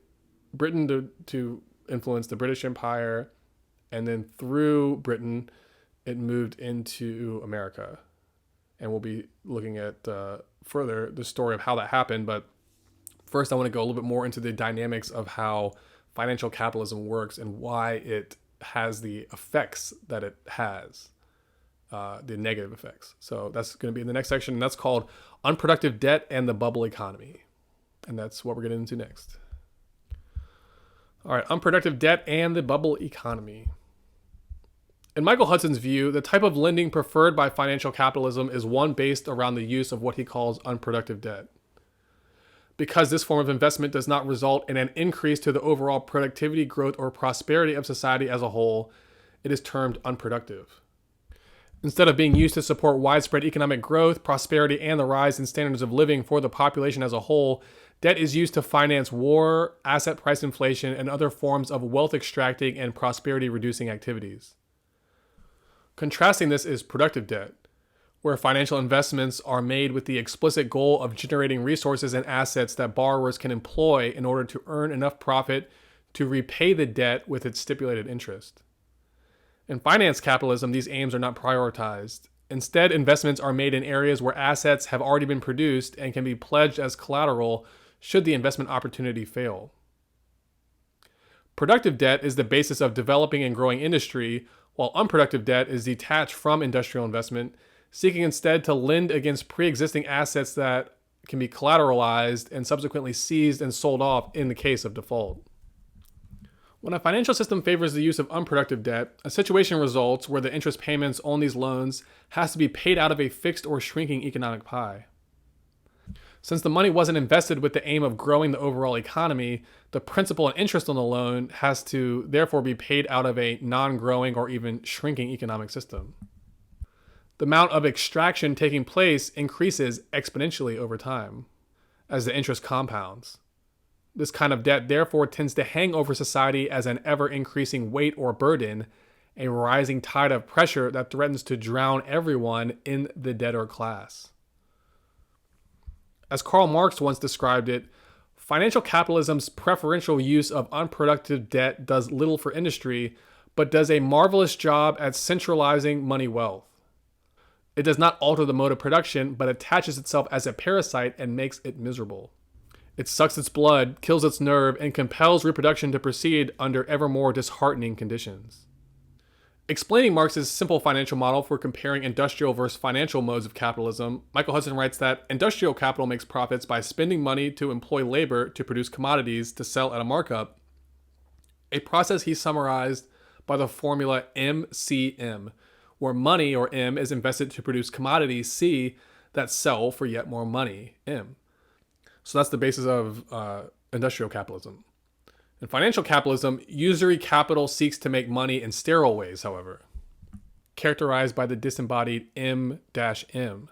Britain to influence the British Empire, and then through Britain it moved into America. And we'll be looking at further the story of how that happened, but first I want to go a little bit more into the dynamics of how financial capitalism works and why it has the effects that it has. The negative effects. So that's going to be in the next section, and that's called Unproductive Debt and the Bubble Economy. And that's what we're getting into next. All right, unproductive debt and the bubble economy. In Michael Hudson's view, the type of lending preferred by financial capitalism is one based around the use of what he calls unproductive debt. Because this form of investment does not result in an increase to the overall productivity, growth, or prosperity of society as a whole, it is termed unproductive. Instead of being used to support widespread economic growth, prosperity, and the rise in standards of living for the population as a whole, debt is used to finance war, asset price inflation, and other forms of wealth extracting and prosperity reducing activities. Contrasting this is productive debt, where financial investments are made with the explicit goal of generating resources and assets that borrowers can employ in order to earn enough profit to repay the debt with its stipulated interest. In finance capitalism, these aims are not prioritized. Instead, investments are made in areas where assets have already been produced and can be pledged as collateral should the investment opportunity fail. Productive debt is the basis of developing and growing industry, while unproductive debt is detached from industrial investment, seeking instead to lend against pre-existing assets that can be collateralized and subsequently seized and sold off in the case of default. When a financial system favors the use of unproductive debt, a situation results where the interest payments on these loans has to be paid out of a fixed or shrinking economic pie. Since the money wasn't invested with the aim of growing the overall economy, the principal and interest on the loan has to therefore be paid out of a non-growing or even shrinking economic system. The amount of extraction taking place increases exponentially over time as the interest compounds. This kind of debt therefore tends to hang over society as an ever-increasing weight or burden, a rising tide of pressure that threatens to drown everyone in the debtor class. As Karl Marx once described it, financial capitalism's preferential use of unproductive debt does little for industry, but does a marvelous job at centralizing money wealth. It does not alter the mode of production, but attaches itself as a parasite and makes it miserable. It sucks its blood, kills its nerve, and compels reproduction to proceed under ever more disheartening conditions. Explaining Marx's simple financial model for comparing industrial versus financial modes of capitalism, Michael Hudson writes that industrial capital makes profits by spending money to employ labor to produce commodities to sell at a markup, a process he summarized by the formula MCM, where money, or M, is invested to produce commodities, C, that sell for yet more money, M. So that's the basis of industrial capitalism. In financial capitalism, usury capital seeks to make money in sterile ways, however, characterized by the disembodied M-M.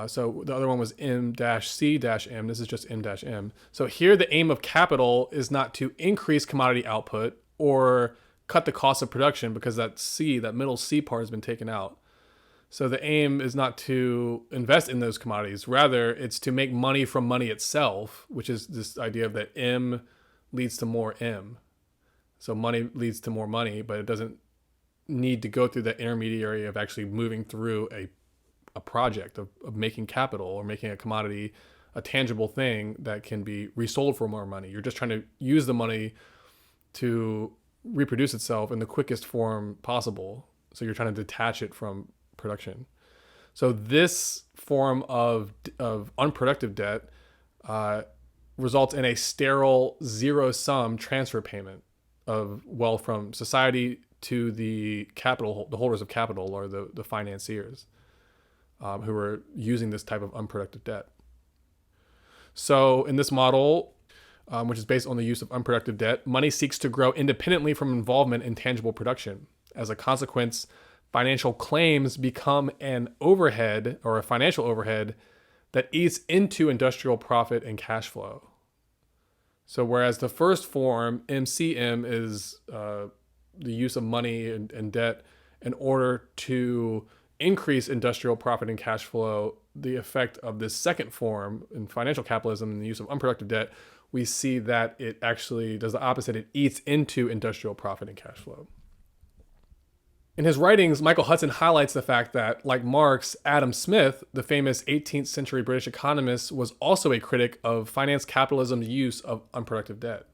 So the other one was M-C-M. This is just M-M. So here the aim of capital is not to increase commodity output or cut the cost of production, because that C, that middle C part, has been taken out. So the aim is not to invest in those commodities. Rather, it's to make money from money itself, which is this idea of that M leads to more M. So money leads to more money, but it doesn't need to go through that intermediary of actually moving through a project of making capital or making a commodity a tangible thing that can be resold for more money. You're just trying to use the money to reproduce itself in the quickest form possible. So you're trying to detach it from production. So this form of unproductive debt results in a sterile zero-sum transfer payment of wealth from society to the capital, the holders of capital, or the financiers who are using this type of unproductive debt. So in this model, which is based on the use of unproductive debt, money seeks to grow independently from involvement in tangible production. As a consequence, financial claims become an overhead, or a financial overhead, that eats into industrial profit and cash flow. So whereas the first form, MCM, is the use of money and debt in order to increase industrial profit and cash flow, the effect of this second form in financial capitalism and the use of unproductive debt, we see that it actually does the opposite. It eats into industrial profit and cash flow. In his writings, Michael Hudson highlights the fact that, like Marx, Adam Smith, the famous 18th century British economist, was also a critic of finance capitalism's use of unproductive debt.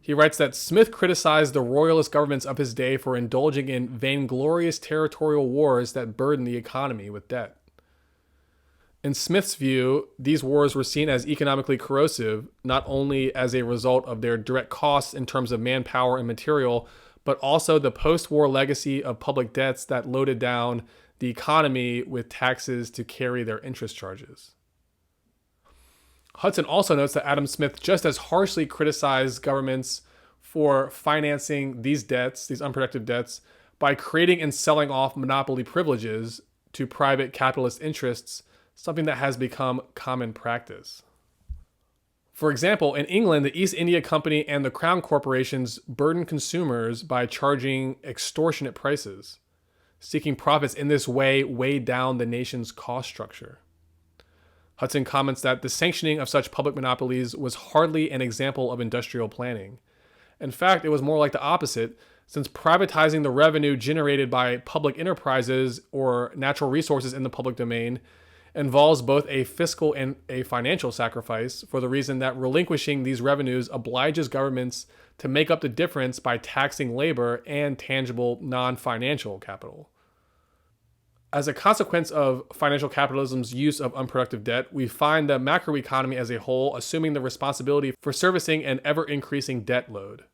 He writes that Smith criticized the royalist governments of his day for indulging in vainglorious territorial wars that burdened the economy with debt. In Smith's view, these wars were seen as economically corrosive, not only as a result of their direct costs in terms of manpower and material, but also the post-war legacy of public debts that loaded down the economy with taxes to carry their interest charges. Hudson also notes that Adam Smith just as harshly criticized governments for financing these debts, these unproductive debts, by creating and selling off monopoly privileges to private capitalist interests, something that has become common practice. For example, in England, the East India Company and the Crown Corporations burden consumers by charging extortionate prices. Seeking profits in this way weighed down the nation's cost structure. Hudson comments that the sanctioning of such public monopolies was hardly an example of industrial planning. In fact, it was more like the opposite, since privatizing the revenue generated by public enterprises or natural resources in the public domain involves both a fiscal and a financial sacrifice, for the reason that relinquishing these revenues obliges governments to make up the difference by taxing labor and tangible non-financial capital. As a consequence of financial capitalism's use of unproductive debt, we find the macroeconomy as a whole assuming the responsibility for servicing an ever-increasing debt load.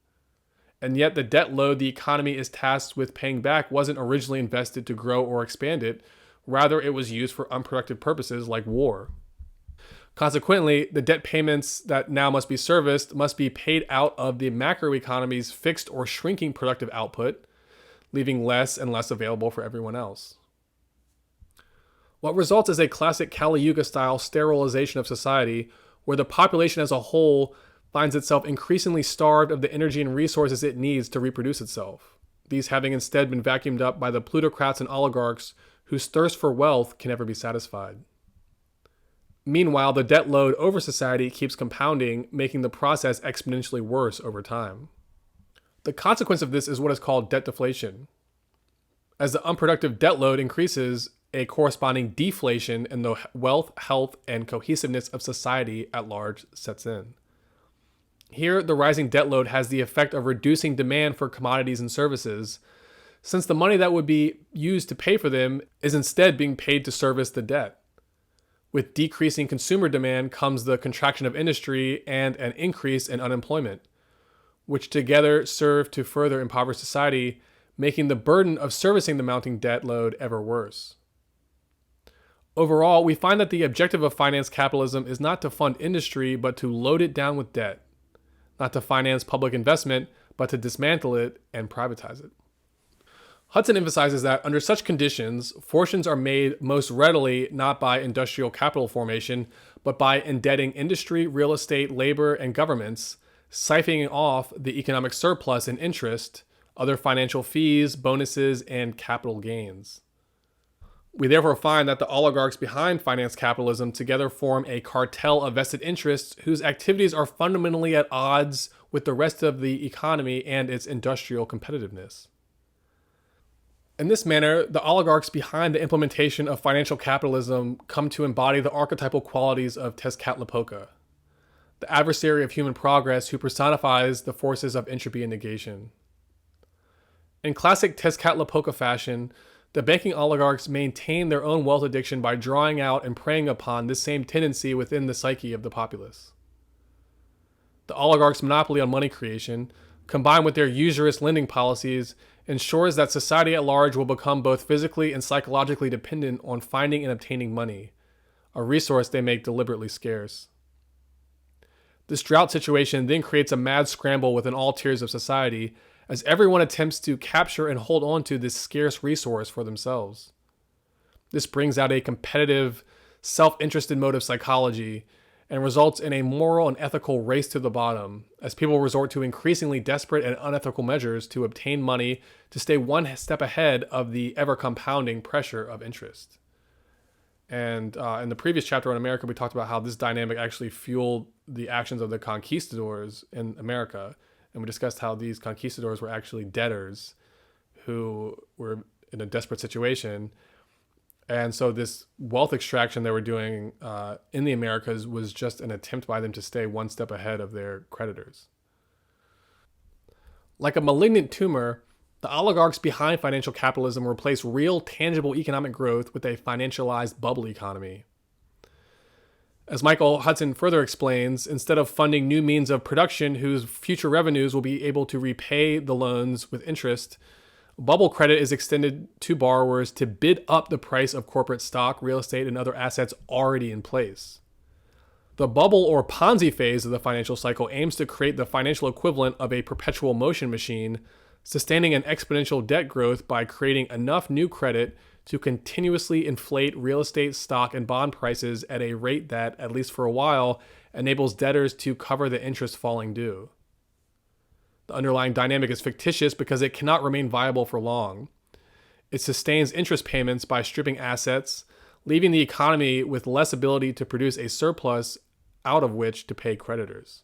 And yet the debt load the economy is tasked with paying back wasn't originally invested to grow or expand it. Rather, it was used for unproductive purposes like war. Consequently, the debt payments that now must be serviced must be paid out of the macroeconomy's fixed or shrinking productive output, leaving less and less available for everyone else. What results is a classic Kali Yuga-style sterilization of society, where the population as a whole finds itself increasingly starved of the energy and resources it needs to reproduce itself, these having instead been vacuumed up by the plutocrats and oligarchs whose thirst for wealth can never be satisfied. Meanwhile, the debt load over society keeps compounding, making the process exponentially worse over time. The consequence of this is what is called debt deflation. As the unproductive debt load increases, a corresponding deflation in the wealth, health, and cohesiveness of society at large sets in. Here, the rising debt load has the effect of reducing demand for commodities and services, since the money that would be used to pay for them is instead being paid to service the debt. With decreasing consumer demand comes the contraction of industry and an increase in unemployment, which together serve to further impoverish society, making the burden of servicing the mounting debt load ever worse. Overall, we find that the objective of finance capitalism is not to fund industry, but to load it down with debt, not to finance public investment, but to dismantle it and privatize it. Hudson emphasizes that under such conditions, fortunes are made most readily not by industrial capital formation, but by indebting industry, real estate, labor, and governments, siphoning off the economic surplus and interest, other financial fees, bonuses, and capital gains. We therefore find that the oligarchs behind finance capitalism together form a cartel of vested interests whose activities are fundamentally at odds with the rest of the economy and its industrial competitiveness. In this manner, the oligarchs behind the implementation of financial capitalism come to embody the archetypal qualities of Tezcatlipoca, the adversary of human progress who personifies the forces of entropy and negation. In classic Tezcatlipoca fashion, the banking oligarchs maintain their own wealth addiction by drawing out and preying upon this same tendency within the psyche of the populace. The oligarchs' monopoly on money creation, combined with their usurious lending policies, ensures that society at large will become both physically and psychologically dependent on finding and obtaining money, a resource they make deliberately scarce. This drought situation then creates a mad scramble within all tiers of society, as everyone attempts to capture and hold on to this scarce resource for themselves. This brings out a competitive, self-interested mode of psychology and results in a moral and ethical race to the bottom, as people resort to increasingly desperate and unethical measures to obtain money to stay one step ahead of the ever-compounding pressure of interest. And in the previous chapter on America, we talked about how this dynamic actually fueled the actions of the conquistadors in America. And we discussed how these conquistadors were actually debtors who were in a desperate situation. And so this wealth extraction they were doing in the Americas was just an attempt by them to stay one step ahead of their creditors. Like a malignant tumor, the oligarchs behind financial capitalism replace real, tangible economic growth with a financialized bubble economy. As Michael Hudson further explains, instead of funding new means of production whose future revenues will be able to repay the loans with interest, bubble credit is extended to borrowers to bid up the price of corporate stock, real estate, and other assets already in place. The bubble or Ponzi phase of the financial cycle aims to create the financial equivalent of a perpetual motion machine, sustaining an exponential debt growth by creating enough new credit to continuously inflate real estate, stock, and bond prices at a rate that, at least for a while, enables debtors to cover the interest falling due. The underlying dynamic is fictitious because it cannot remain viable for long. It sustains interest payments by stripping assets, leaving the economy with less ability to produce a surplus out of which to pay creditors.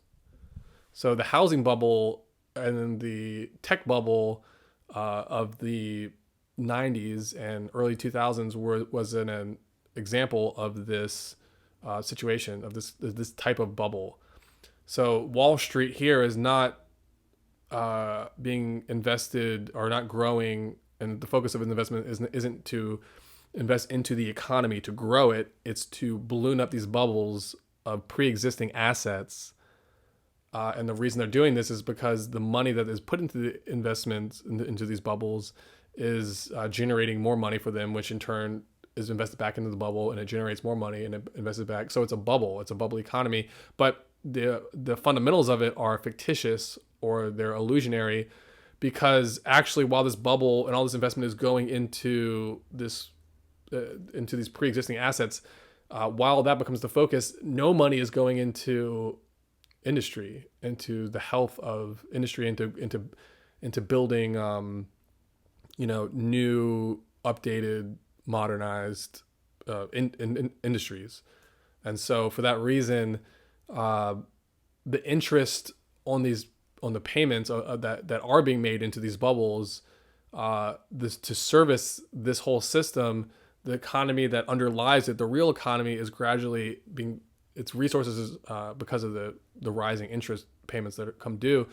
So the housing bubble and the tech bubble of the 90s and early 2000s was an example of this situation, of this type of bubble. So Wall Street here is not being invested or not growing, and the focus of investment isn't to invest into the economy to grow it. It's to balloon up these bubbles of pre-existing assets. And the reason they're doing this is because the money that is put into the investments into these bubbles is generating more money for them, which in turn is invested back into the bubble, and it generates more money and it invests it back. So it's a bubble. It's a bubble economy. But the fundamentals of it are fictitious, or they're illusionary, because actually, while this bubble and all this investment is going into these pre-existing assets, while that becomes the focus, no money is going into industry, into the health of industry, into building, new, updated, modernized industries. And so, for that reason, the interest on the payments that are being made into these bubbles, to service this whole system, the economy that underlies it, the real economy, is gradually being, its resources, because of the rising interest payments that come due,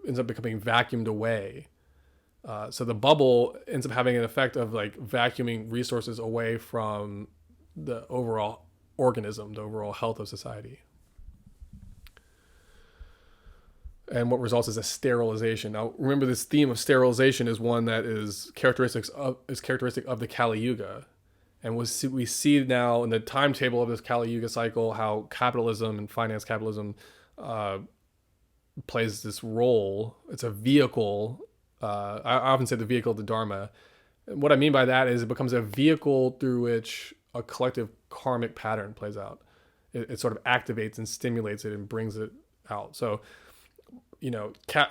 ends up becoming vacuumed away. So the bubble ends up having an effect of like vacuuming resources away from the overall organism, the overall health of society. And what results is a sterilization. Now, remember, this theme of sterilization is one that is characteristic of the Kali Yuga. And we see now in the timetable of this Kali Yuga cycle how capitalism and finance capitalism plays this role. It's a vehicle. I often say the vehicle of the Dharma. And what I mean by that is it becomes a vehicle through which a collective karmic pattern plays out. It sort of activates and stimulates it and brings it out. So,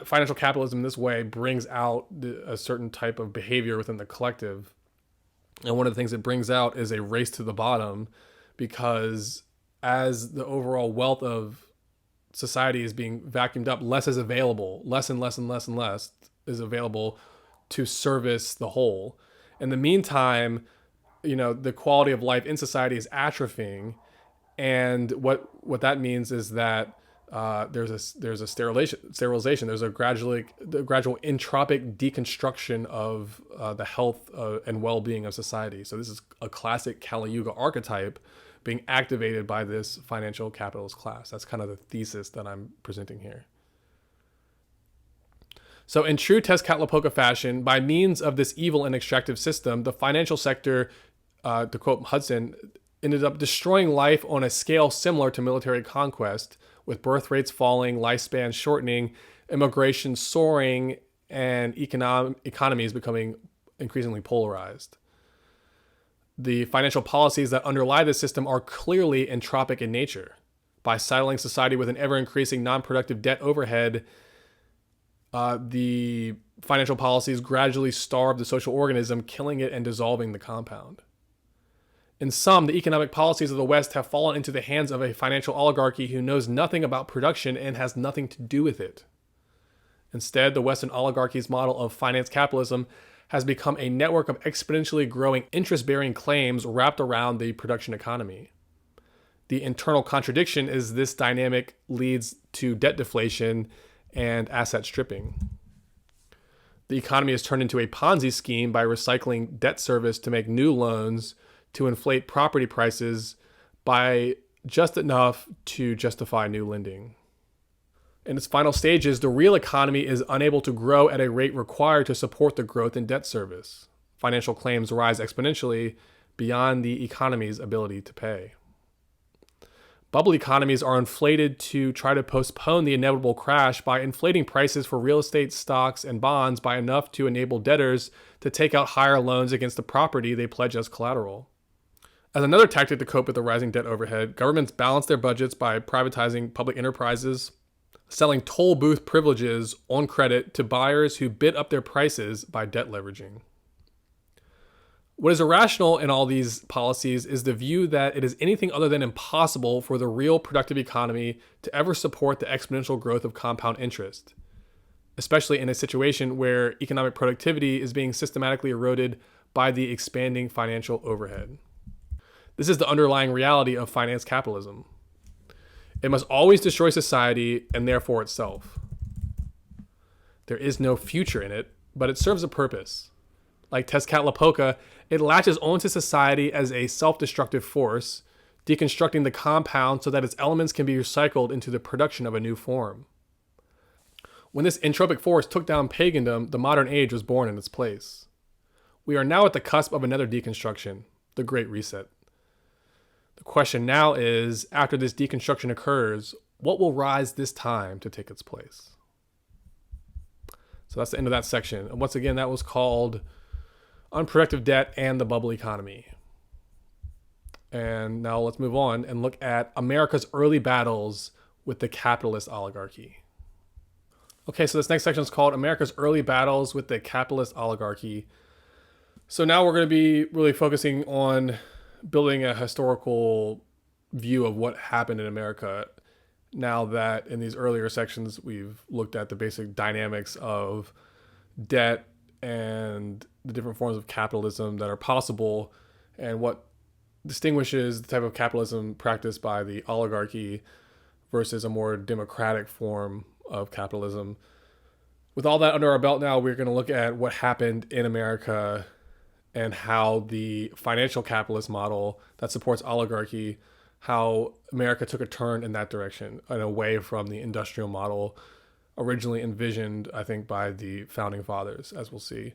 financial capitalism in this way brings out a certain type of behavior within the collective. And one of the things it brings out is a race to the bottom, because as the overall wealth of society is being vacuumed up, less is available, less and less and less and less is available to service the whole. In the meantime, the quality of life in society is atrophying. And what that means is that there's a sterilization. There's a gradual entropic deconstruction of the health and well-being of society. So this is a classic Kali Yuga archetype being activated by this financial capitalist class. That's kind of the thesis that I'm presenting here. So in true Tezcatlipoca fashion, by means of this evil and extractive system, the financial sector, to quote Hudson, ended up destroying life on a scale similar to military conquest, with birth rates falling, lifespans shortening, immigration soaring, and economies becoming increasingly polarized. The financial policies that underlie this system are clearly entropic in nature. By saddling society with an ever-increasing non-productive debt overhead, the financial policies gradually starve the social organism, killing it and dissolving the compound. In sum, the economic policies of the West have fallen into the hands of a financial oligarchy who knows nothing about production and has nothing to do with it. Instead, the Western oligarchy's model of finance capitalism has become a network of exponentially growing interest-bearing claims wrapped around the production economy. The internal contradiction is this dynamic leads to debt deflation and asset stripping. The economy is turned into a Ponzi scheme by recycling debt service to make new loans, to inflate property prices by just enough to justify new lending. In its final stages, the real economy is unable to grow at a rate required to support the growth in debt service. Financial claims rise exponentially beyond the economy's ability to pay. Bubble economies are inflated to try to postpone the inevitable crash by inflating prices for real estate, stocks, and bonds by enough to enable debtors to take out higher loans against the property they pledge as collateral. As another tactic to cope with the rising debt overhead, governments balance their budgets by privatizing public enterprises, selling toll booth privileges on credit to buyers who bid up their prices by debt leveraging. What is irrational in all these policies is the view that it is anything other than impossible for the real productive economy to ever support the exponential growth of compound interest, especially in a situation where economic productivity is being systematically eroded by the expanding financial overhead. This is the underlying reality of finance capitalism. It must always destroy society and therefore itself. There is no future in it, but it serves a purpose. Like Tezcatlipoca, it latches onto society as a self-destructive force, deconstructing the compound so that its elements can be recycled into the production of a new form. When this entropic force took down pagandom, the modern age was born in its place. We are now at the cusp of another deconstruction, the Great Reset. The question now is, after this deconstruction occurs, what will rise this time to take its place? So that's the end of that section. And once again, that was called Unproductive Debt and the Bubble Economy. And now let's move on and look at America's early battles with the capitalist oligarchy. Okay, so this next section is called America's Early Battles with the Capitalist Oligarchy. So now we're going to be really focusing on building a historical view of what happened in America, now that in these earlier sections we've looked at the basic dynamics of debt and the different forms of capitalism that are possible and what distinguishes the type of capitalism practiced by the oligarchy versus a more democratic form of capitalism. With all that under our belt now, we're going to look at what happened in America and how the financial capitalist model that supports oligarchy, how America took a turn in that direction and away from the industrial model originally envisioned, I think, by the founding fathers, as we'll see.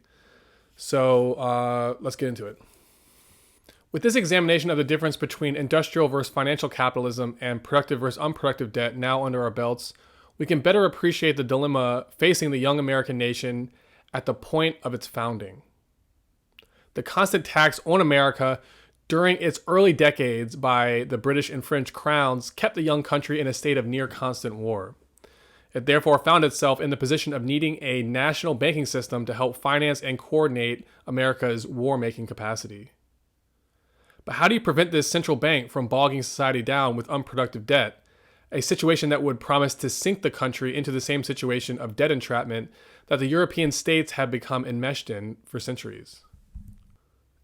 So let's get into it. With this examination of the difference between industrial versus financial capitalism and productive versus unproductive debt now under our belts, we can better appreciate the dilemma facing the young American nation at the point of its founding. The constant tax on America during its early decades by the British and French crowns kept the young country in a state of near constant war. It therefore found itself in the position of needing a national banking system to help finance and coordinate America's war-making capacity. But how do you prevent this central bank from bogging society down with unproductive debt, a situation that would promise to sink the country into the same situation of debt entrapment that the European states have become enmeshed in for centuries?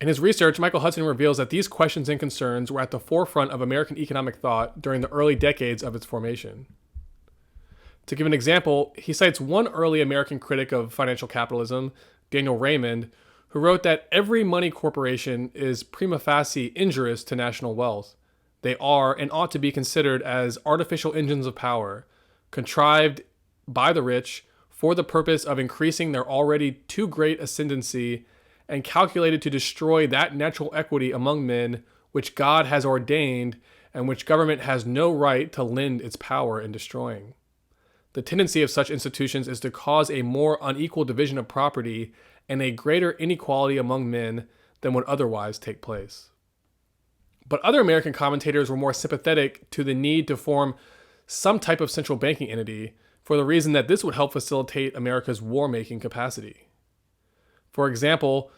In his research, Michael Hudson reveals that these questions and concerns were at the forefront of American economic thought during the early decades of its formation. To give an example, he cites one early American critic of financial capitalism, Daniel Raymond, who wrote that every money corporation is prima facie injurious to national wealth. They are and ought to be considered as artificial engines of power, contrived by the rich for the purpose of increasing their already too great ascendancy and calculated to destroy that natural equity among men which God has ordained and which government has no right to lend its power in destroying. The tendency of such institutions is to cause a more unequal division of property and a greater inequality among men than would otherwise take place. But other American commentators were more sympathetic to the need to form some type of central banking entity for the reason that this would help facilitate America's war-making capacity. For example,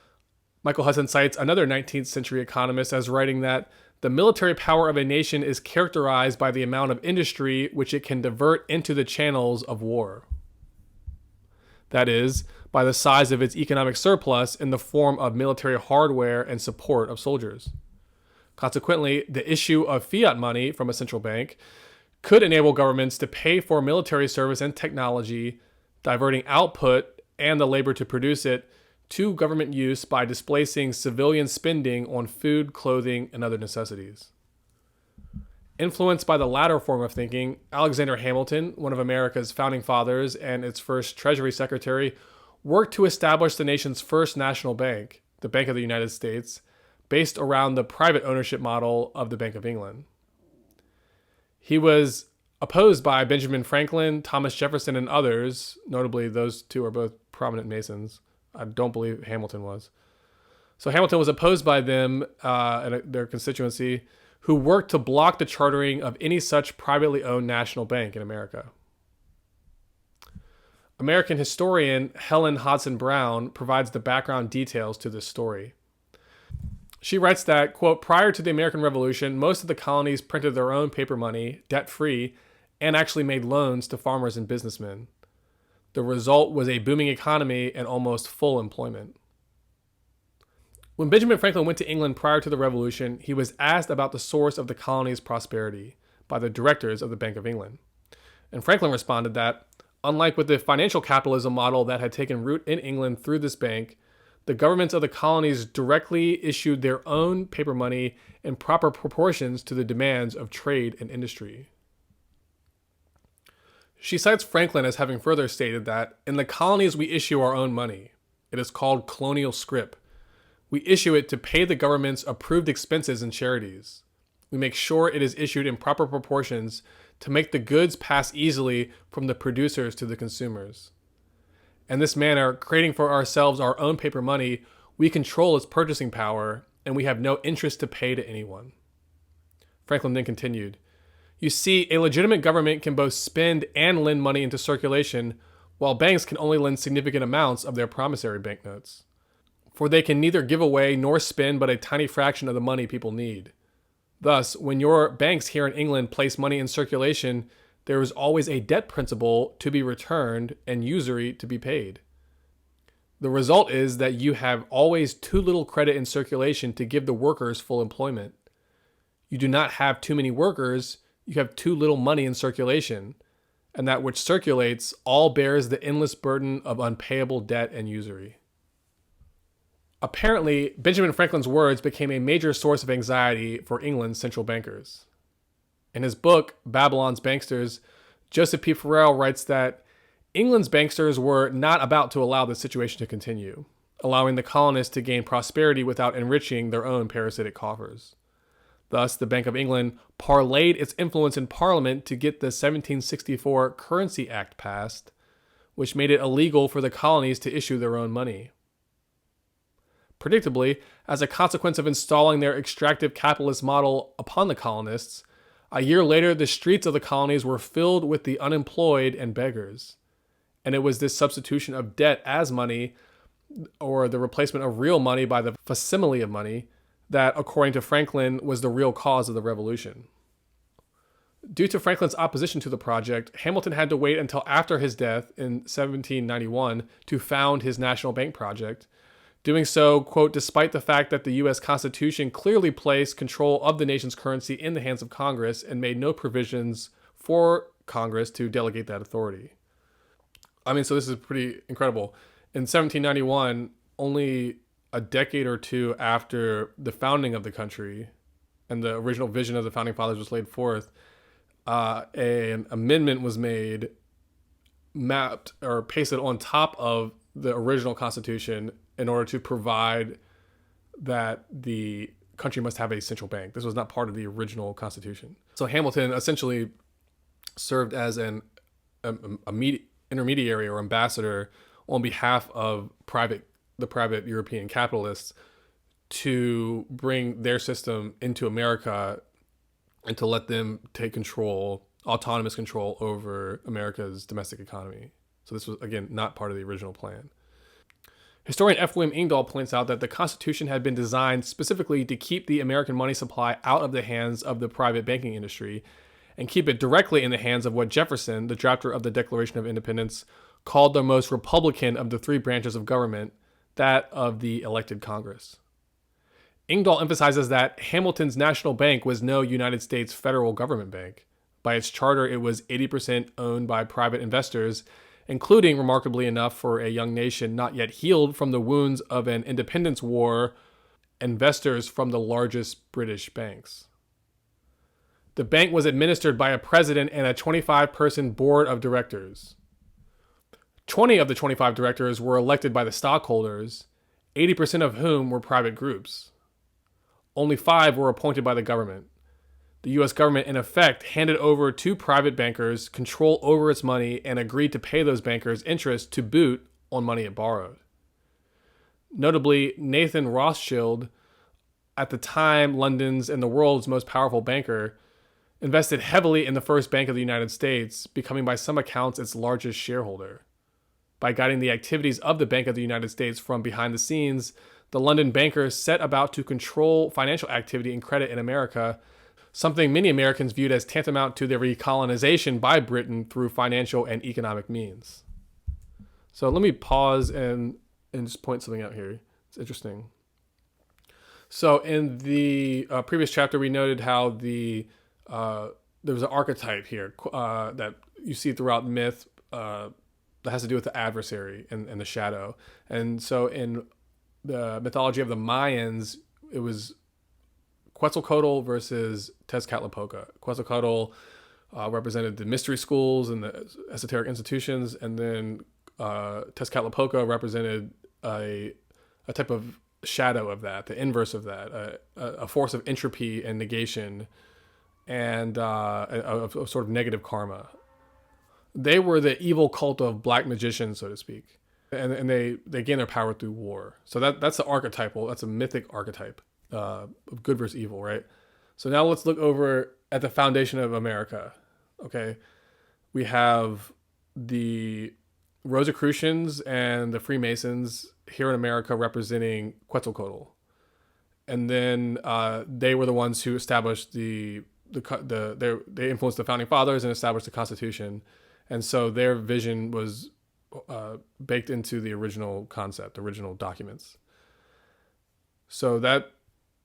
Michael Hudson cites another 19th century economist as writing that the military power of a nation is characterized by the amount of industry which it can divert into the channels of war. That is, by the size of its economic surplus in the form of military hardware and support of soldiers. Consequently, the issue of fiat money from a central bank could enable governments to pay for military service and technology, diverting output and the labor to produce it to government use by displacing civilian spending on food, clothing, and other necessities. Influenced by the latter form of thinking, Alexander Hamilton, one of America's founding fathers and its first Treasury Secretary, worked to establish the nation's first national bank, the Bank of the United States, based around the private ownership model of the Bank of England. He was opposed by Benjamin Franklin, Thomas Jefferson, and others. Notably, those two are both prominent Masons. I don't believe Hamilton was. So Hamilton was opposed by them and their constituency, who worked to block the chartering of any such privately owned national bank in America. American historian Helen Hodson Brown provides the background details to this story. She writes that, quote, prior to the American Revolution, most of the colonies printed their own paper money, debt-free, and actually made loans to farmers and businessmen. The result was a booming economy and almost full employment. When Benjamin Franklin went to England prior to the Revolution, he was asked about the source of the colony's prosperity by the directors of the Bank of England. And Franklin responded that, unlike with the financial capitalism model that had taken root in England through this bank, the governments of the colonies directly issued their own paper money in proper proportions to the demands of trade and industry. She cites Franklin as having further stated that, in the colonies we issue our own money. It is called colonial scrip. We issue it to pay the government's approved expenses and charities. We make sure it is issued in proper proportions to make the goods pass easily from the producers to the consumers. In this manner, creating for ourselves our own paper money, we control its purchasing power, and we have no interest to pay to anyone. Franklin then continued, you see, a legitimate government can both spend and lend money into circulation, while banks can only lend significant amounts of their promissory banknotes. For they can neither give away nor spend but a tiny fraction of the money people need. Thus, when your banks here in England place money in circulation, there is always a debt principal to be returned and usury to be paid. The result is that you have always too little credit in circulation to give the workers full employment. You do not have too many workers, you have too little money in circulation, and that which circulates all bears the endless burden of unpayable debt and usury. Apparently, Benjamin Franklin's words became a major source of anxiety for England's central bankers. In his book, Babylon's Banksters, Joseph P. Farrell writes that England's banksters were not about to allow this situation to continue, allowing the colonists to gain prosperity without enriching their own parasitic coffers. Thus, the Bank of England parlayed its influence in Parliament to get the 1764 Currency Act passed, which made it illegal for the colonies to issue their own money. Predictably, as a consequence of installing their extractive capitalist model upon the colonists, a year later the streets of the colonies were filled with the unemployed and beggars. And it was this substitution of debt as money, or the replacement of real money by the facsimile of money, that, according to Franklin, was the real cause of the revolution. Due to Franklin's opposition to the project, Hamilton had to wait until after his death in 1791 to found his national bank project, doing so, quote, despite the fact that the U.S. Constitution clearly placed control of the nation's currency in the hands of Congress and made no provisions for Congress to delegate that authority. I mean, so this is pretty incredible. In 1791, only a decade or two after the founding of the country and the original vision of the Founding Fathers was laid forth, an amendment was made, mapped or pasted on top of the original Constitution in order to provide that the country must have a central bank. This was not part of the original Constitution. So Hamilton essentially served as an intermediary or ambassador on behalf of the private European capitalists to bring their system into America and to let them take autonomous control over America's domestic economy. So this was, again, not part of the original plan. Historian F. William Engdahl points out that the Constitution had been designed specifically to keep the American money supply out of the hands of the private banking industry and keep it directly in the hands of what Jefferson, the drafter of the Declaration of Independence, called the most Republican of the three branches of government, that of the elected Congress. Engdahl emphasizes that Hamilton's national bank was no United States federal government bank. By its charter, it was 80% owned by private investors, including, remarkably enough for a young nation not yet healed from the wounds of an independence war, investors from the largest British banks. The bank was administered by a president and a 25-person board of directors. 20 of the 25 directors were elected by the stockholders, 80% of whom were private groups. Only 5 were appointed by the government. The U.S. government, in effect, handed over to private bankers control over its money and agreed to pay those bankers interest to boot on money it borrowed. Notably, Nathan Rothschild, at the time London's and the world's most powerful banker, invested heavily in the first Bank of the United States, becoming by some accounts its largest shareholder. By guiding the activities of the Bank of the United States from behind the scenes, the London bankers set about to control financial activity and credit in America, something many Americans viewed as tantamount to their recolonization by Britain through financial and economic means. So let me pause and just point something out here. It's interesting. So in the previous chapter, we noted how there was an archetype here that you see throughout myth that has to do with the adversary and the shadow. And so in the mythology of the Mayans, it was Quetzalcoatl versus Tezcatlipoca. Quetzalcoatl represented the mystery schools and the esoteric institutions, and then Tezcatlipoca represented a type of shadow of that, the inverse of that, a force of entropy and negation, and a sort of negative karma. They were the evil cult of black magicians, so to speak, and they gain their power through war. So that's the archetypal, that's a mythic archetype of good versus evil, right? So now let's look over at the foundation of America. Okay, we have the Rosicrucians and the Freemasons here in America representing Quetzalcoatl, and then they were the ones who established they influenced the founding fathers and established the Constitution, and so their vision was baked into the original concept, original documents. So that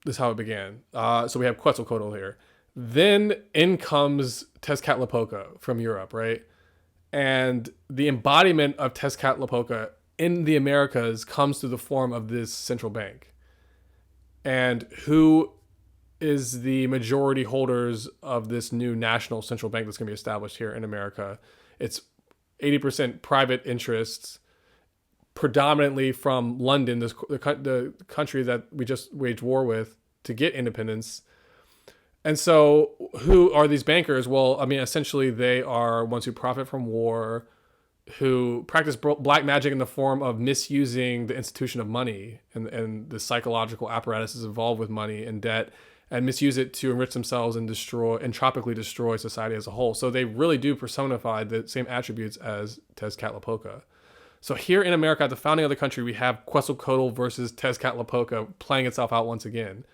is how it began. So we have Quetzalcoatl here. Then in comes Tezcatlipoca from Europe, right? And the embodiment of Tezcatlipoca in the Americas comes through the form of this central bank. And who is the majority holders of this new national central bank that's going to be established here in America? It's 80% private interests, predominantly from London, the country that we just waged war with to get independence. And so who are these bankers? Well, I mean, essentially they are ones who profit from war, who practice black magic in the form of misusing the institution of money and the psychological apparatuses involved with money and debt, and misuse it to enrich themselves and entropically destroy society as a whole. So they really do personify the same attributes as Tezcatlipoca. So here in America, at the founding of the country, we have Quetzalcoatl versus Tezcatlipoca playing itself out once again.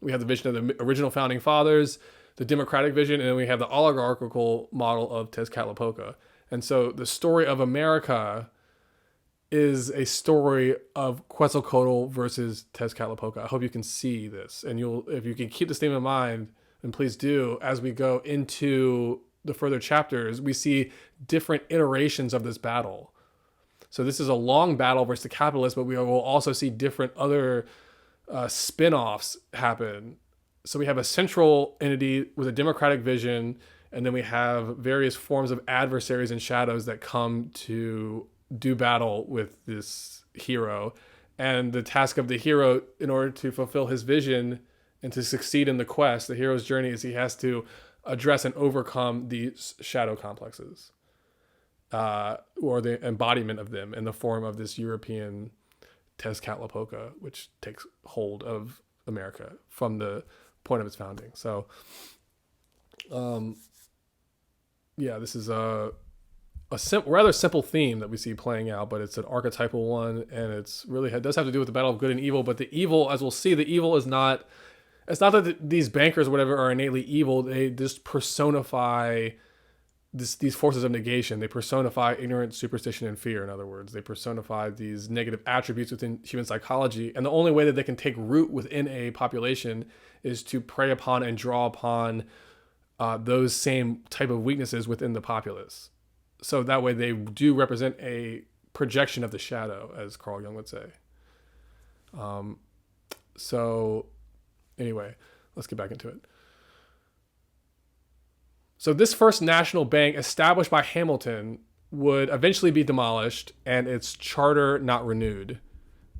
We have the vision of the original founding fathers, the democratic vision, and then we have the oligarchical model of Tezcatlipoca. And so the story of America is a story of Quetzalcoatl versus Tezcatlipoca. I hope you can see this, and if you can keep this theme in mind, and please do, as we go into the further chapters, we see different iterations of this battle. So this is a long battle versus the capitalists, but we will also see different other spin-offs happen. So we have a central entity with a democratic vision, and then we have various forms of adversaries and shadows that come to do battle with this hero. And the task of the hero, in order to fulfill his vision and to succeed in the quest, the hero's journey, is he has to address and overcome these shadow complexes, or the embodiment of them in the form of this European Tezcatlipoca, which takes hold of America from the point of its founding. So, this is a rather simple theme that we see playing out, but it's an archetypal one, and it does have to do with the battle of good and evil. But the evil, as we'll see, the evil is not. It's not that these bankers or whatever are innately evil. They just personify these forces of negation. They personify ignorance, superstition, and fear. In other words, they personify these negative attributes within human psychology. And the only way that they can take root within a population is to prey upon and draw upon those same type of weaknesses within the populace. So that way they do represent a projection of the shadow, as Carl Jung would say. So anyway, let's get back into it. So this first national bank established by Hamilton would eventually be demolished and its charter not renewed.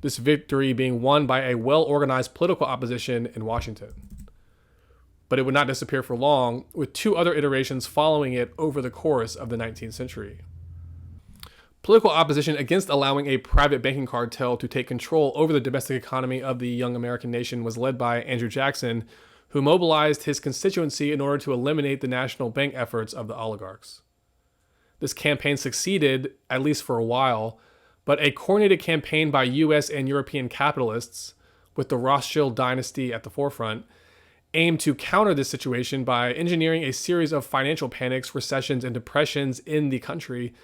This victory being won by a well-organized political opposition in Washington. But it would not disappear for long, with two other iterations following it over the course of the 19th century. Political opposition against allowing a private banking cartel to take control over the domestic economy of the young American nation was led by Andrew Jackson, who mobilized his constituency in order to eliminate the national bank efforts of the oligarchs. This campaign succeeded, at least for a while, but a coordinated campaign by US and European capitalists, with the Rothschild dynasty at the forefront, aimed to counter this situation by engineering a series of financial panics, recessions, and depressions in the country.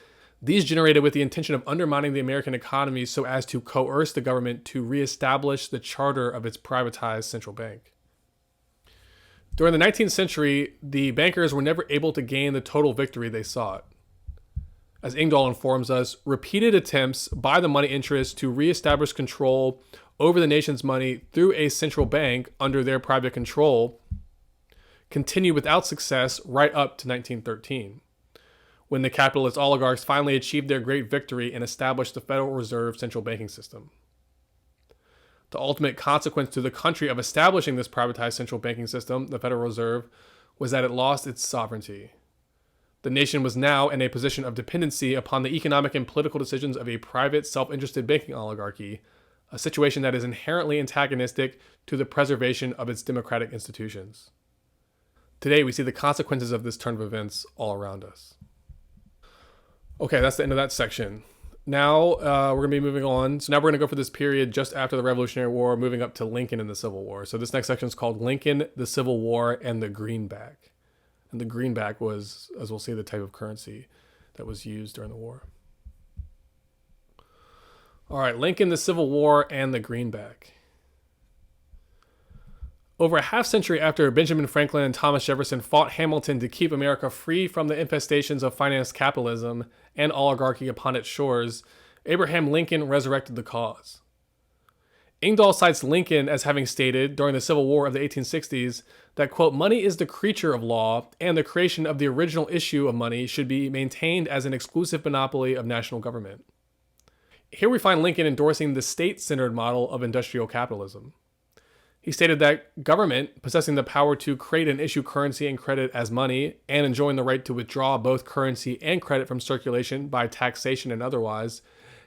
These generated with the intention of undermining the American economy so as to coerce the government to reestablish the charter of its privatized central bank. During the 19th century, the bankers were never able to gain the total victory they sought. As Engdahl informs us, repeated attempts by the money interests to reestablish control over the nation's money through a central bank under their private control continued without success right up to 1913, when the capitalist oligarchs finally achieved their great victory and established the Federal Reserve central banking system. The ultimate consequence to the country of establishing this privatized central banking system, the Federal Reserve, was that it lost its sovereignty. The nation was now in a position of dependency upon the economic and political decisions of a private, self-interested banking oligarchy, a situation that is inherently antagonistic to the preservation of its democratic institutions. Today, we see the consequences of this turn of events all around us. Okay, that's the end of that section. Now, we're going to be moving on. So now we're going to go for this period just after the Revolutionary War, moving up to Lincoln and the Civil War. So this next section is called Lincoln, the Civil War, and the Greenback. And the greenback was, as we'll see, the type of currency that was used during the war. All right, Lincoln, the Civil War, and the greenback. Over a half century after Benjamin Franklin and Thomas Jefferson fought Hamilton to keep America free from the infestations of finance capitalism and oligarchy upon its shores, Abraham Lincoln resurrected the cause. Ingdahl cites Lincoln as having stated during the Civil War of the 1860s that, quote, money is the creature of law, and the creation of the original issue of money should be maintained as an exclusive monopoly of national government. Here we find Lincoln endorsing the state-centered model of industrial capitalism. He stated that government, possessing the power to create and issue currency and credit as money, and enjoying the right to withdraw both currency and credit from circulation by taxation and otherwise,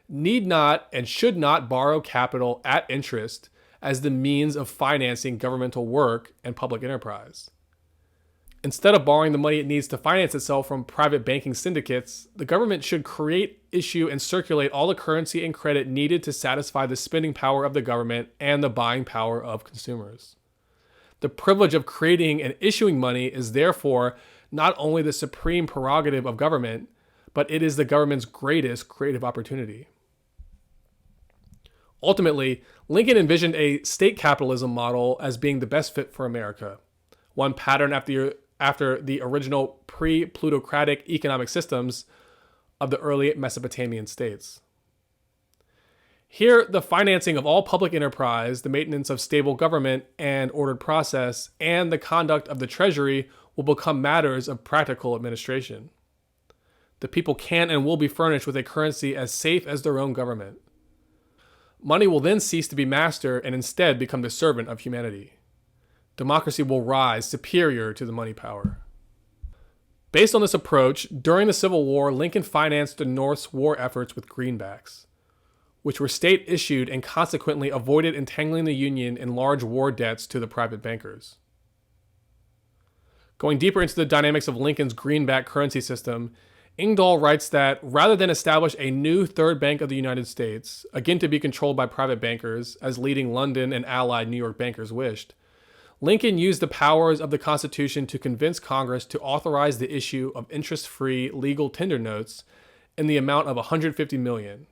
need not and should not borrow capital at interest as the means of financing governmental work and public enterprise. Instead of borrowing the money it needs to finance itself from private banking syndicates, the government should create, issue, and circulate all the currency and credit needed to satisfy the spending power of the government and the buying power of consumers. The privilege of creating and issuing money is therefore not only the supreme prerogative of government, but it is the government's greatest creative opportunity. Ultimately, Lincoln envisioned a state capitalism model as being the best fit for America, one patterned after the original pre-plutocratic economic systems of the early Mesopotamian states. Here, the financing of all public enterprise, the maintenance of stable government and ordered process, and the conduct of the treasury will become matters of practical administration. The people can and will be furnished with a currency as safe as their own government. Money will then cease to be master and instead become the servant of humanity. Democracy will rise superior to the money power. Based on this approach, during the Civil War, Lincoln financed the North's war efforts with greenbacks, which were state-issued and consequently avoided entangling the Union in large war debts to the private bankers. Going deeper into the dynamics of Lincoln's greenback currency system, Ingdahl writes that rather than establish a new third bank of the United States, again to be controlled by private bankers, as leading London and allied New York bankers wished, Lincoln used the powers of the Constitution to convince Congress to authorize the issue of interest-free legal tender notes in the amount of $150 million,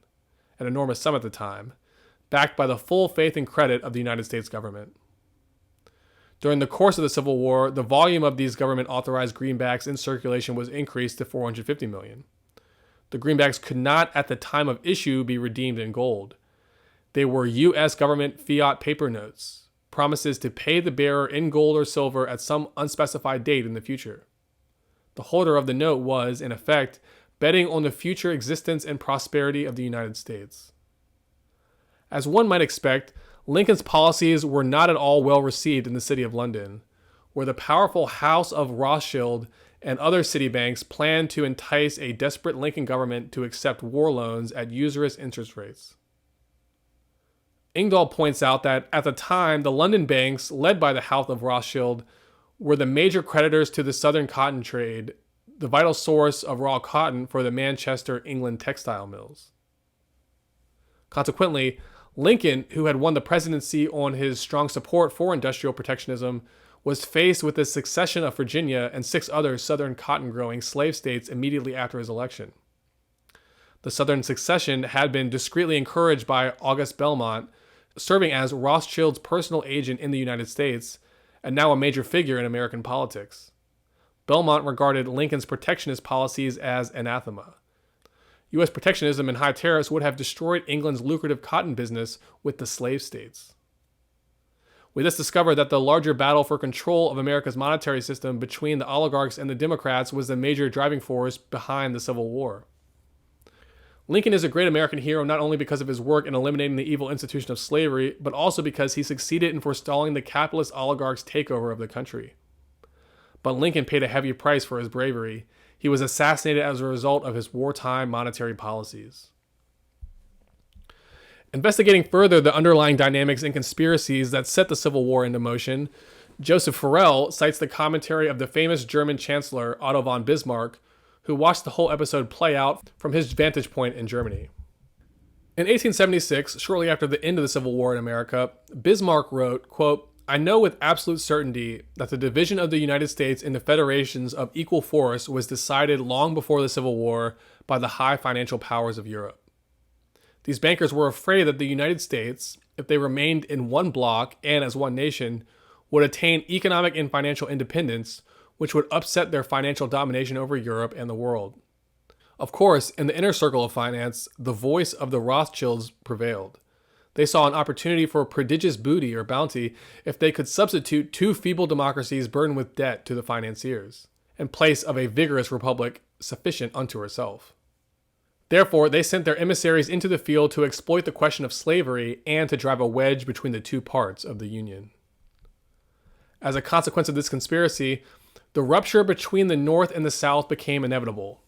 an enormous sum at the time, backed by the full faith and credit of the United States government. During the course of the Civil War, the volume of these government-authorized greenbacks in circulation was increased to $450 million. The greenbacks could not, at the time of issue, be redeemed in gold. They were U.S. government fiat paper notes, promises to pay the bearer in gold or silver at some unspecified date in the future. The holder of the note was, in effect, betting on the future existence and prosperity of the United States. As one might expect, Lincoln's policies were not at all well received in the city of London, where the powerful House of Rothschild and other city banks planned to entice a desperate Lincoln government to accept war loans at usurious interest rates. Ingdahl points out that at the time, the London banks, led by the House of Rothschild, were the major creditors to the southern cotton trade, the vital source of raw cotton for the Manchester, England textile mills. Consequently, Lincoln, who had won the presidency on his strong support for industrial protectionism, was faced with the succession of Virginia and 6 other southern cotton-growing slave states immediately after his election. The southern succession had been discreetly encouraged by August Belmont, serving as Rothschild's personal agent in the United States, and now a major figure in American politics. Belmont regarded Lincoln's protectionist policies as anathema. U.S. protectionism and high tariffs would have destroyed England's lucrative cotton business with the slave states. We thus discover that the larger battle for control of America's monetary system between the oligarchs and the Democrats was the major driving force behind the Civil War. Lincoln is a great American hero not only because of his work in eliminating the evil institution of slavery, but also because he succeeded in forestalling the capitalist oligarchs' takeover of the country. But Lincoln paid a heavy price for his bravery. He was assassinated as a result of his wartime monetary policies. Investigating further the underlying dynamics and conspiracies that set the Civil War into motion, Joseph Farrell cites the commentary of the famous German Chancellor Otto von Bismarck, who watched the whole episode play out from his vantage point in Germany. In 1876, shortly after the end of the Civil War in America, Bismarck wrote, quote, "I know with absolute certainty that the division of the United States into federations of equal force was decided long before the Civil War by the high financial powers of Europe. These bankers were afraid that the United States, if they remained in one bloc and as one nation, would attain economic and financial independence, which would upset their financial domination over Europe and the world. Of course, in the inner circle of finance, the voice of the Rothschilds prevailed. They saw an opportunity for prodigious booty or bounty if they could substitute two feeble democracies burdened with debt to the financiers, in place of a vigorous republic sufficient unto herself. Therefore, they sent their emissaries into the field to exploit the question of slavery and to drive a wedge between the two parts of the Union. As a consequence of this conspiracy, the rupture between the North and the South became inevitable.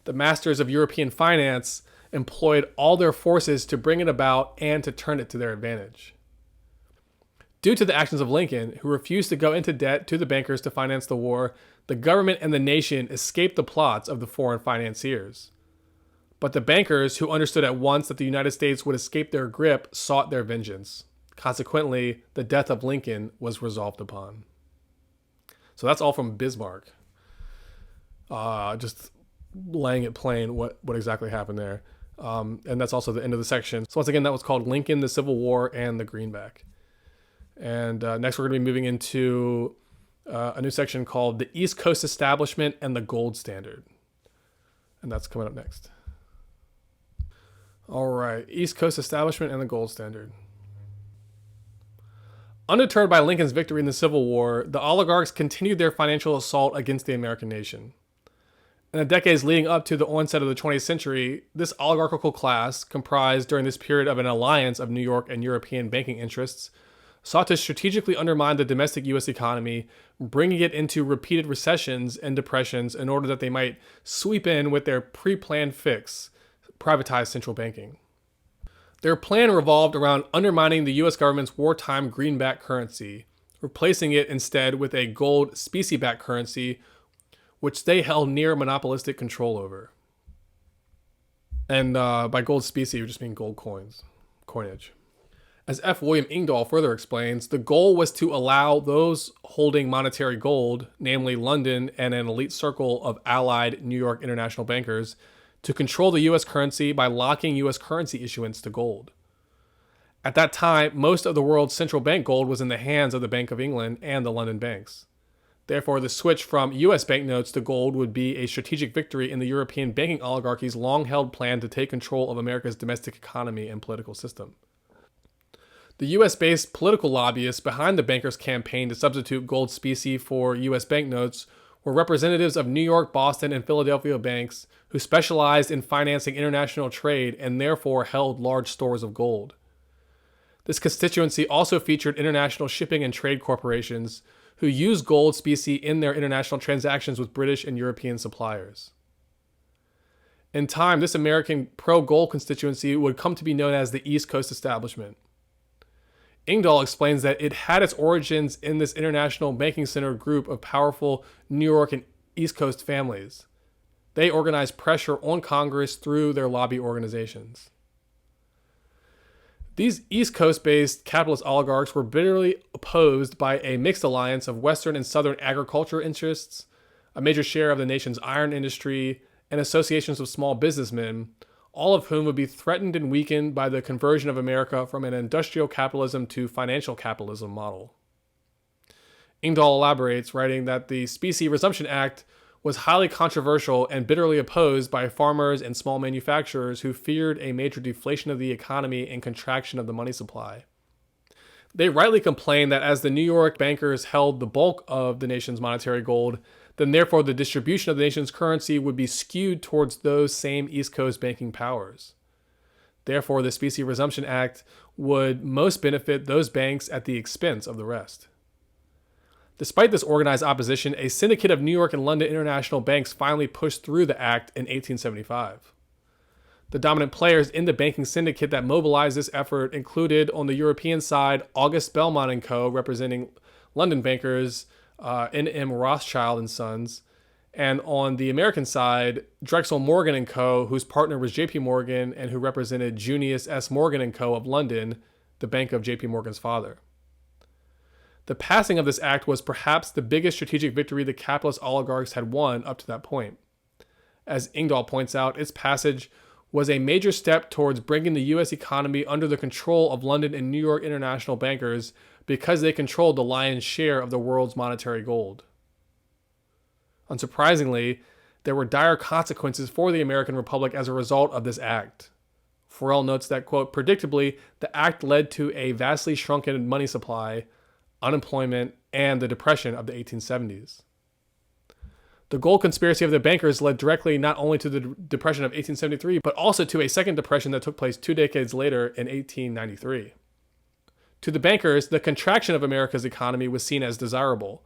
The masters of European finance employed all their forces to bring it about and to turn it to their advantage. Due to the actions of Lincoln, who refused to go into debt to the bankers to finance the war, the government and the nation escaped the plots of the foreign financiers. But the bankers, who understood at once that the United States would escape their grip, sought their vengeance. Consequently, the death of Lincoln was resolved upon. So that's all from Bismarck. Just laying it plain what exactly happened there. And that's also the end of the section. So once again, that was called Lincoln, the Civil War, and the Greenback. And next we're going to be moving into a new section called the East Coast Establishment and the Gold Standard. And that's coming up next. All right, East Coast Establishment and the Gold Standard. Undeterred by Lincoln's victory in the Civil War, the oligarchs continued their financial assault against the American nation. In the decades leading up to the onset of the 20th century, this oligarchical class, comprised during this period of an alliance of New York and European banking interests, sought to strategically undermine the domestic U.S. economy, bringing it into repeated recessions and depressions in order that they might sweep in with their pre-planned fix, privatize central banking. Their plan revolved around undermining the U.S. government's wartime greenback currency, replacing it instead with a gold specie-backed currency, which they held near monopolistic control over. And by gold specie, we just mean gold coinage. As F. William Engdahl further explains, the goal was to allow those holding monetary gold, namely London and an elite circle of allied New York international bankers, to control the U.S. currency by locking U.S. currency issuance to gold. At that time, most of the world's central bank gold was in the hands of the Bank of England and the London banks. Therefore, the switch from U.S. banknotes to gold would be a strategic victory in the European banking oligarchy's long-held plan to take control of America's domestic economy and political system. The U.S.-based political lobbyists behind the bankers' campaign to substitute gold specie for U.S. banknotes were representatives of New York, Boston, and Philadelphia banks who specialized in financing international trade and therefore held large stores of gold. This constituency also featured international shipping and trade corporations who used gold specie in their international transactions with British and European suppliers. In time, this American pro-gold constituency would come to be known as the East Coast Establishment. Engdahl explains that it had its origins in this international banking-centered group of powerful New York and East Coast families. They organized pressure on Congress through their lobby organizations. These East Coast-based capitalist oligarchs were bitterly opposed by a mixed alliance of Western and Southern agriculture interests, a major share of the nation's iron industry, and associations of small businessmen, all of whom would be threatened and weakened by the conversion of America from an industrial capitalism to financial capitalism model. Engdahl elaborates, writing that the Specie Resumption Act was highly controversial and bitterly opposed by farmers and small manufacturers who feared a major deflation of the economy and contraction of the money supply. They rightly complained that as the New York bankers held the bulk of the nation's monetary gold, then therefore the distribution of the nation's currency would be skewed towards those same East Coast banking powers. Therefore, the Specie Resumption Act would most benefit those banks at the expense of the rest. Despite this organized opposition, a syndicate of New York and London international banks finally pushed through the act in 1875. The dominant players in the banking syndicate that mobilized this effort included, on the European side, August Belmont & Co., representing London bankers N.M. Rothschild and Sons, and on the American side, Drexel Morgan & Co., whose partner was J.P. Morgan and who represented Junius S. Morgan & Co. of London, the bank of J.P. Morgan's father. The passing of this act was perhaps the biggest strategic victory the capitalist oligarchs had won up to that point. As Engdahl points out, its passage was a major step towards bringing the U.S. economy under the control of London and New York international bankers because they controlled the lion's share of the world's monetary gold. Unsurprisingly, there were dire consequences for the American Republic as a result of this act. Forel notes that, quote, predictably, the act led to a vastly shrunken money supply, unemployment, and the depression of the 1870s. The gold conspiracy of the bankers led directly not only to the depression of 1873, but also to a second depression that took place 2 decades later in 1893. To the bankers, the contraction of America's economy was seen as desirable.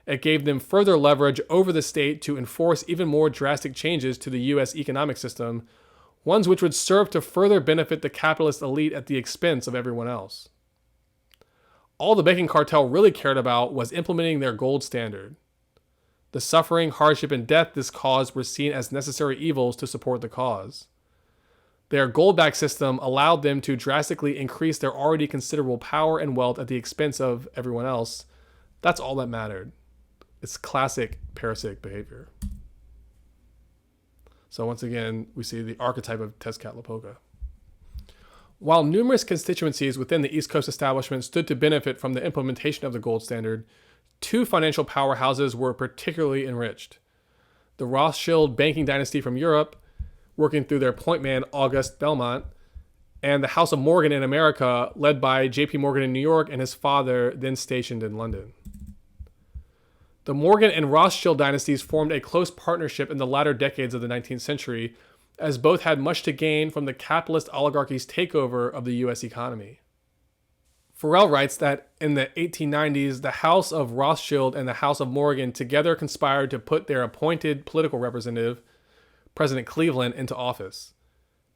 It gave them further leverage over the state to enforce even more drastic changes to the U.S. economic system, ones which would serve to further benefit the capitalist elite at the expense of everyone else. All the banking cartel really cared about was implementing their gold standard. The suffering, hardship, and death this caused were seen as necessary evils to support the cause. Their gold-backed system allowed them to drastically increase their already considerable power and wealth at the expense of everyone else. That's all that mattered. It's classic parasitic behavior. So once again, we see the archetype of Tezcatlipoca. While numerous constituencies within the East Coast establishment stood to benefit from the implementation of the gold standard, two financial powerhouses were particularly enriched. The Rothschild banking dynasty from Europe, working through their point man August Belmont, and the House of Morgan in America, led by J.P. Morgan in New York and his father, then stationed in London. The Morgan and Rothschild dynasties formed a close partnership in the latter decades of the 19th century, as both had much to gain from the capitalist oligarchy's takeover of the U.S. economy. Forel writes that in the 1890s, the House of Rothschild and the House of Morgan together conspired to put their appointed political representative, President Cleveland, into office.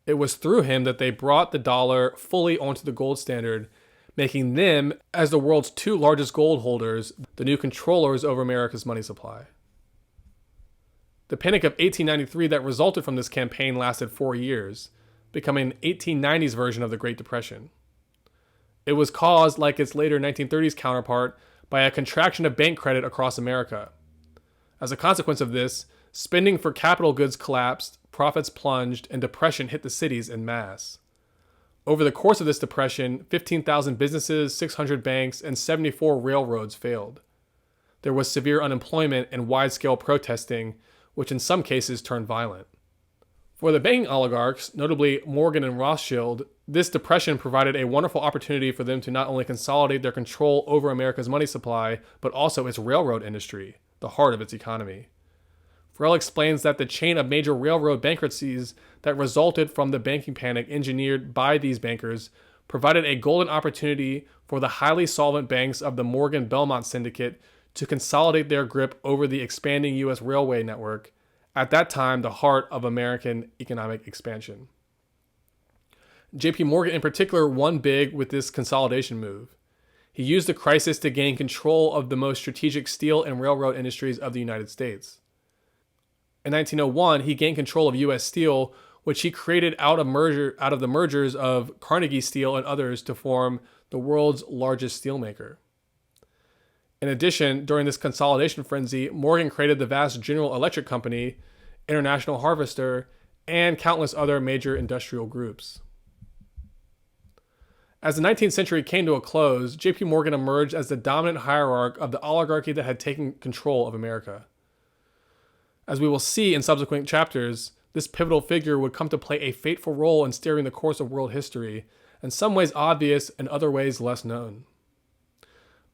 It was through him that they brought the dollar fully onto the gold standard, making them, as the world's two largest gold holders, the new controllers over America's money supply. The Panic of 1893 that resulted from this campaign lasted 4 years, becoming an 1890s version of the Great Depression. It was caused, like its later 1930s counterpart, by a contraction of bank credit across America. As a consequence of this, spending for capital goods collapsed, profits plunged, and depression hit the cities en masse. Over the course of this depression, 15,000 businesses, 600 banks, and 74 railroads failed. There was severe unemployment and wide-scale protesting, which in some cases turned violent. For the banking oligarchs, notably Morgan and Rothschild, this depression provided a wonderful opportunity for them to not only consolidate their control over America's money supply, but also its railroad industry, the heart of its economy. Forel explains that the chain of major railroad bankruptcies that resulted from the banking panic engineered by these bankers provided a golden opportunity for the highly solvent banks of the Morgan-Belmont syndicate to consolidate their grip over the expanding U.S. railway network, at that time the heart of American economic expansion. J.P. Morgan in particular won big with this consolidation move. He used the crisis to gain control of the most strategic steel and railroad industries of the United States. In 1901, he gained control of U.S. Steel, which he created out of the mergers of Carnegie Steel and others to form the world's largest steelmaker. In addition, during this consolidation frenzy, Morgan created the vast General Electric Company, International Harvester, and countless other major industrial groups. As the 19th century came to a close, J.P. Morgan emerged as the dominant hierarch of the oligarchy that had taken control of America. As we will see in subsequent chapters, this pivotal figure would come to play a fateful role in steering the course of world history, in some ways obvious, in other ways less known.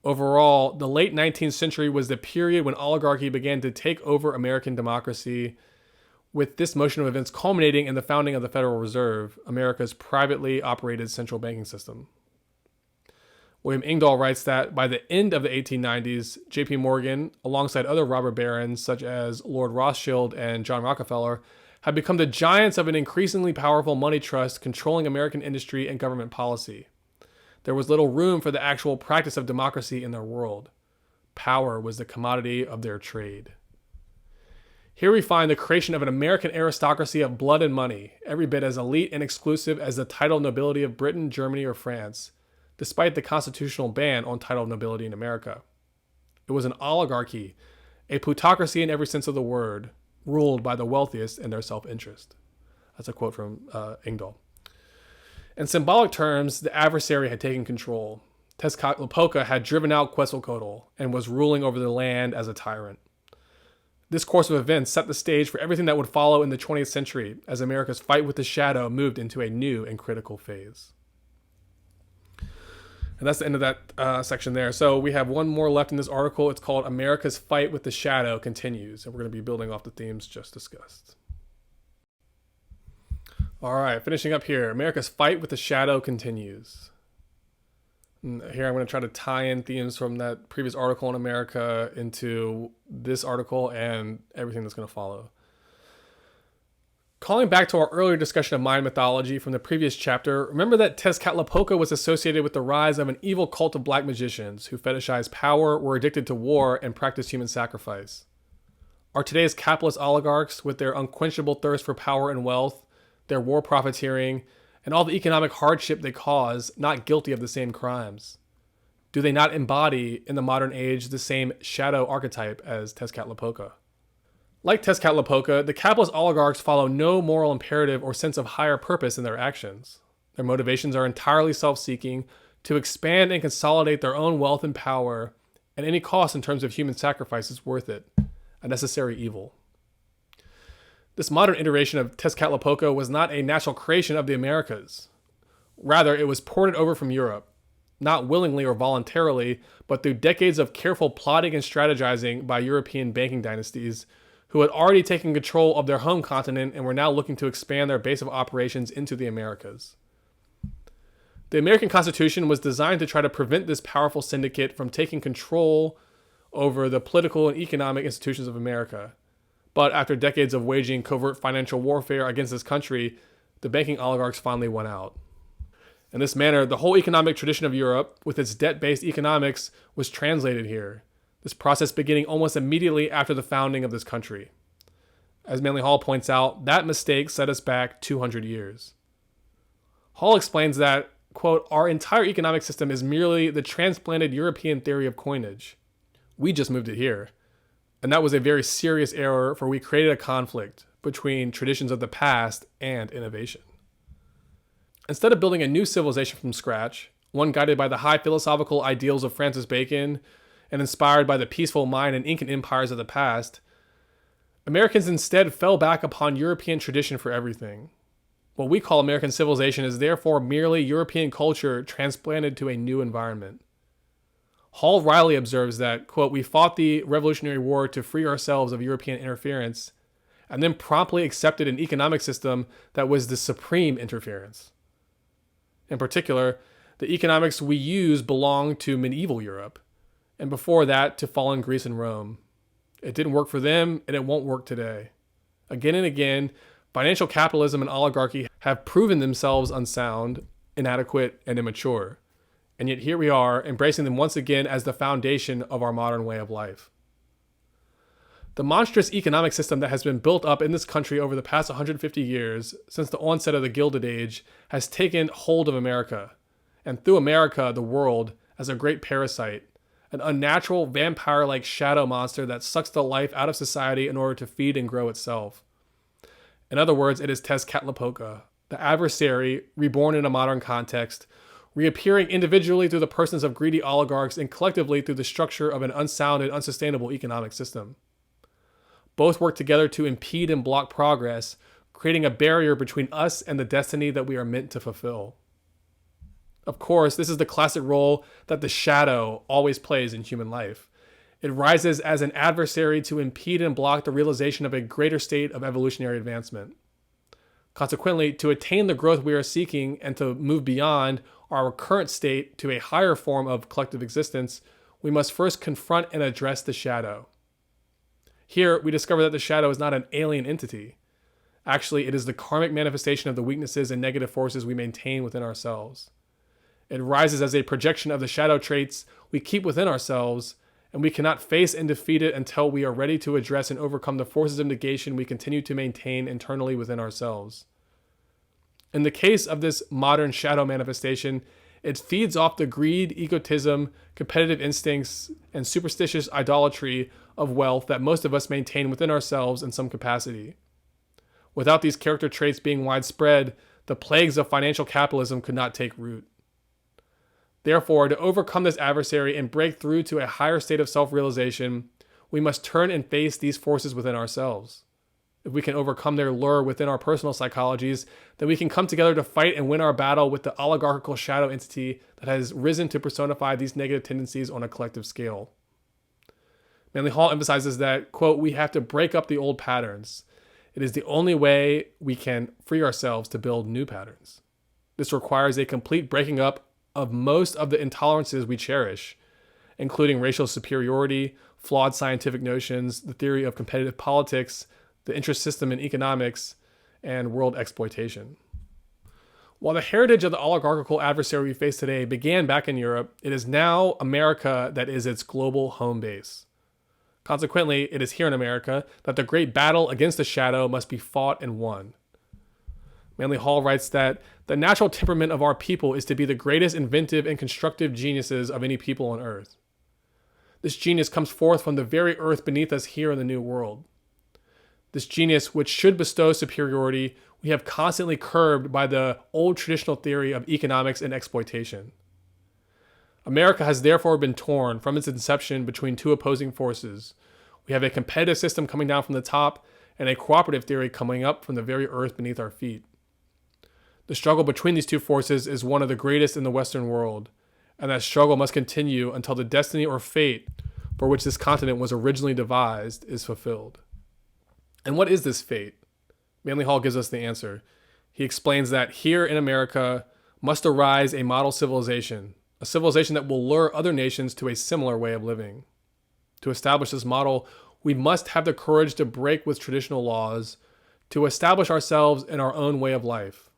Overall, the late 19th century was the period when oligarchy began to take over American democracy, with this motion of events culminating in the founding of the Federal Reserve, America's privately operated central banking system. William Engdahl writes that by the end of the 1890s, J.P. Morgan, alongside other robber barons such as Lord Rothschild and John Rockefeller, had become the giants of an increasingly powerful money trust controlling American industry and government policy. There was little room for the actual practice of democracy in their world. Power was the commodity of their trade. Here we find the creation of an American aristocracy of blood and money, every bit as elite and exclusive as the titled nobility of Britain, Germany, or France, despite the constitutional ban on titled nobility in America. It was an oligarchy, a plutocracy in every sense of the word, ruled by the wealthiest in their self-interest. That's a quote from Engdahl. In symbolic terms, the adversary had taken control. Tezcatlipoca had driven out Quetzalcoatl and was ruling over the land as a tyrant. This course of events set the stage for everything that would follow in the 20th century as America's fight with the shadow moved into a new and critical phase. And that's the end of that section there. So we have one more left in this article. It's called America's Fight with the Shadow Continues. And we're going to be building off the themes just discussed. All right, finishing up here. America's Fight with the Shadow Continues. And here I'm going to try to tie in themes from that previous article on America into this article and everything that's going to follow. Calling back to our earlier discussion of Mayan mythology from the previous chapter, remember that Tezcatlipoca was associated with the rise of an evil cult of black magicians who fetishized power, were addicted to war, and practiced human sacrifice. Are today's capitalist oligarchs, with their unquenchable thirst for power and wealth, their war profiteering, and all the economic hardship they cause, not guilty of the same crimes? Do they not embody, in the modern age, the same shadow archetype as Tezcatlipoca? Like Tezcatlipoca, the capitalist oligarchs follow no moral imperative or sense of higher purpose in their actions. Their motivations are entirely self-seeking, to expand and consolidate their own wealth and power, and any cost in terms of human sacrifice is worth it, a necessary evil. This modern iteration of Tezcatlipoca was not a natural creation of the Americas. Rather, it was ported over from Europe, not willingly or voluntarily, but through decades of careful plotting and strategizing by European banking dynasties who had already taken control of their home continent and were now looking to expand their base of operations into the Americas. The American Constitution was designed to try to prevent this powerful syndicate from taking control over the political and economic institutions of America. But after decades of waging covert financial warfare against this country, the banking oligarchs finally won out. In this manner, the whole economic tradition of Europe, with its debt-based economics, was translated here. This process beginning almost immediately after the founding of this country. As Manly Hall points out, that mistake set us back 200 years. Hall explains that, quote, our entire economic system is merely the transplanted European theory of coinage. We just moved it here. And that was a very serious error, for we created a conflict between traditions of the past and innovation. Instead of building a new civilization from scratch, one guided by the high philosophical ideals of Francis Bacon, and inspired by the peaceful Mayan and Incan empires of the past, Americans instead fell back upon European tradition for everything. What we call American civilization is therefore merely European culture transplanted to a new environment. Hall Riley observes that, quote, we fought the Revolutionary War to free ourselves of European interference, and then promptly accepted an economic system that was the supreme interference. In particular, the economics we use belong to medieval Europe, and before that to fallen Greece and Rome. It didn't work for them, and it won't work today. Again and again, financial capitalism and oligarchy have proven themselves unsound, inadequate, and immature. And yet here we are, embracing them once again as the foundation of our modern way of life. The monstrous economic system that has been built up in this country over the past 150 years, since the onset of the Gilded Age, has taken hold of America, and through America, the world, as a great parasite, an unnatural vampire-like shadow monster that sucks the life out of society in order to feed and grow itself. In other words, it is Tezcatlipoca, the adversary reborn in a modern context, reappearing individually through the persons of greedy oligarchs and collectively through the structure of an unsound and unsustainable economic system. Both work together to impede and block progress, creating a barrier between us and the destiny that we are meant to fulfill. Of course, this is the classic role that the shadow always plays in human life. It rises as an adversary to impede and block the realization of a greater state of evolutionary advancement. Consequently, to attain the growth we are seeking and to move beyond our current state to a higher form of collective existence, we must first confront and address the shadow. Here, we discover that the shadow is not an alien entity. Actually, it is the karmic manifestation of the weaknesses and negative forces we maintain within ourselves. It rises as a projection of the shadow traits we keep within ourselves, and we cannot face and defeat it until we are ready to address and overcome the forces of negation we continue to maintain internally within ourselves. In the case of this modern shadow manifestation, it feeds off the greed, egotism, competitive instincts, and superstitious idolatry of wealth that most of us maintain within ourselves in some capacity. Without these character traits being widespread, the plagues of financial capitalism could not take root. Therefore, to overcome this adversary and break through to a higher state of self-realization, we must turn and face these forces within ourselves. If we can overcome their lure within our personal psychologies, then we can come together to fight and win our battle with the oligarchical shadow entity that has risen to personify these negative tendencies on a collective scale. Manly Hall emphasizes that, quote, we have to break up the old patterns. It is the only way we can free ourselves to build new patterns. This requires a complete breaking up of most of the intolerances we cherish, including racial superiority, flawed scientific notions, the theory of competitive politics, the interest system in economics, and world exploitation. While the heritage of the oligarchical adversary we face today began back in Europe, it is now America that is its global home base. Consequently, it is here in America that the great battle against the shadow must be fought and won. Manly Hall writes that the natural temperament of our people is to be the greatest inventive and constructive geniuses of any people on earth. This genius comes forth from the very earth beneath us here in the New World. This genius, which should bestow superiority, we have constantly curbed by the old traditional theory of economics and exploitation. America has therefore been torn from its inception between two opposing forces. We have a competitive system coming down from the top and a cooperative theory coming up from the very earth beneath our feet. The struggle between these two forces is one of the greatest in the Western world, and that struggle must continue until the destiny or fate for which this continent was originally devised is fulfilled. And what is this fate? Manly Hall gives us the answer. He explains that here in America must arise a model civilization, a civilization that will lure other nations to a similar way of living. To establish this model, we must have the courage to break with traditional laws, to establish ourselves in our own way of life.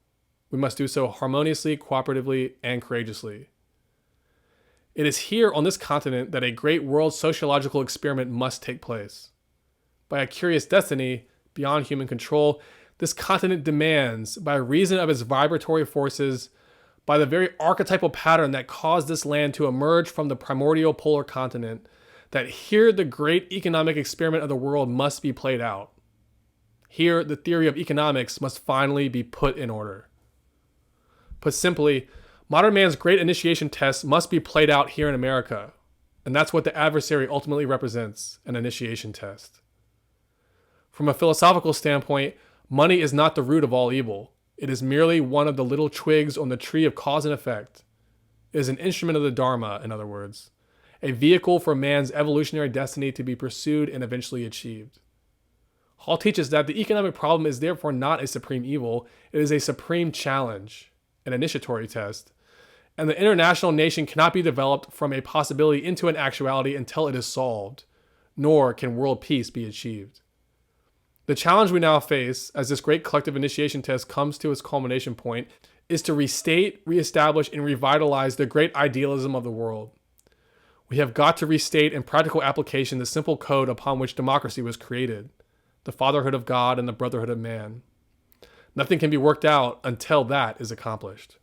We must do so harmoniously, cooperatively, and courageously. It is here on this continent that a great world sociological experiment must take place. By a curious destiny, beyond human control, this continent demands, by reason of its vibratory forces, by the very archetypal pattern that caused this land to emerge from the primordial polar continent, that here the great economic experiment of the world must be played out. Here, the theory of economics must finally be put in order. Put simply, modern man's great initiation test must be played out here in America, and that's what the adversary ultimately represents, an initiation test. From a philosophical standpoint, money is not the root of all evil. It is merely one of the little twigs on the tree of cause and effect. It is an instrument of the Dharma, in other words, a vehicle for man's evolutionary destiny to be pursued and eventually achieved. Hall teaches that the economic problem is therefore not a supreme evil, it is a supreme challenge, an initiatory test, and the international nation cannot be developed from a possibility into an actuality until it is solved, nor can world peace be achieved. The challenge we now face, as this great collective initiation test comes to its culmination point, is to restate, reestablish, and revitalize the great idealism of the world. We have got to restate in practical application the simple code upon which democracy was created, the fatherhood of God and the brotherhood of man. Nothing can be worked out until that is accomplished.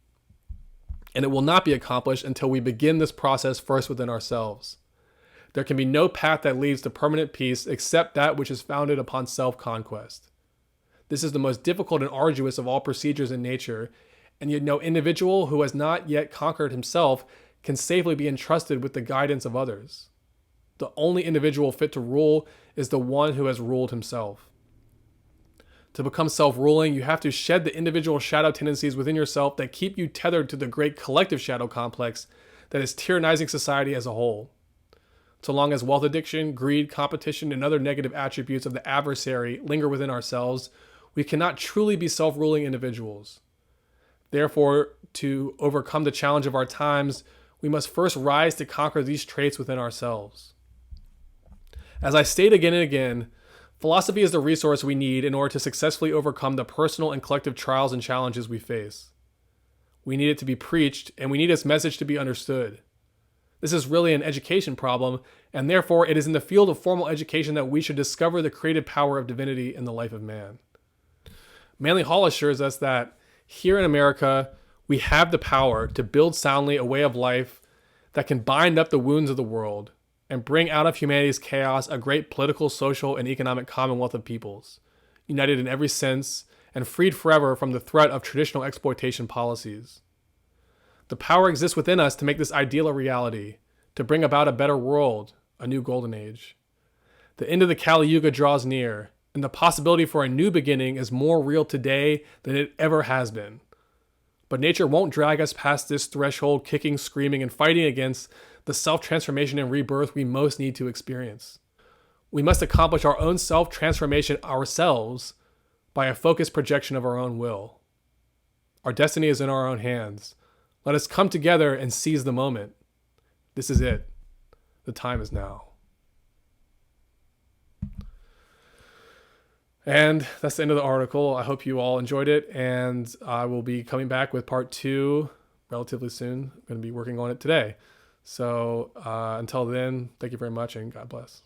And it will not be accomplished until we begin this process first within ourselves. There can be no path that leads to permanent peace except that which is founded upon self-conquest. This is the most difficult and arduous of all procedures in nature, and yet no individual who has not yet conquered himself can safely be entrusted with the guidance of others. The only individual fit to rule is the one who has ruled himself. To become self-ruling, you have to shed the individual shadow tendencies within yourself that keep you tethered to the great collective shadow complex that is tyrannizing society as a whole. So long as wealth addiction, greed, competition, and other negative attributes of the adversary linger within ourselves, we cannot truly be self-ruling individuals. Therefore, to overcome the challenge of our times, we must first rise to conquer these traits within ourselves. As I state again and again, philosophy is the resource we need in order to successfully overcome the personal and collective trials and challenges we face. We need it to be preached, and we need its message to be understood. This is really an education problem, and therefore it is in the field of formal education that we should discover the creative power of divinity in the life of man. Manly Hall assures us that here in America, we have the power to build soundly a way of life that can bind up the wounds of the world and bring out of humanity's chaos a great political, social, and economic commonwealth of peoples, united in every sense and freed forever from the threat of traditional exploitation policies. The power exists within us to make this ideal a reality, to bring about a better world, a new golden age. The end of the Kali Yuga draws near, and the possibility for a new beginning is more real today than it ever has been. But nature won't drag us past this threshold, kicking, screaming, and fighting against the self-transformation and rebirth we most need to experience. We must accomplish our own self-transformation ourselves by a focused projection of our own will. Our destiny is in our own hands. Let us come together and seize the moment. This is it. The time is now. And that's the end of the article. I hope you all enjoyed it, and I will be coming back with part 2 relatively soon. I'm going to be working on it today. So until then, thank you very much, and God bless.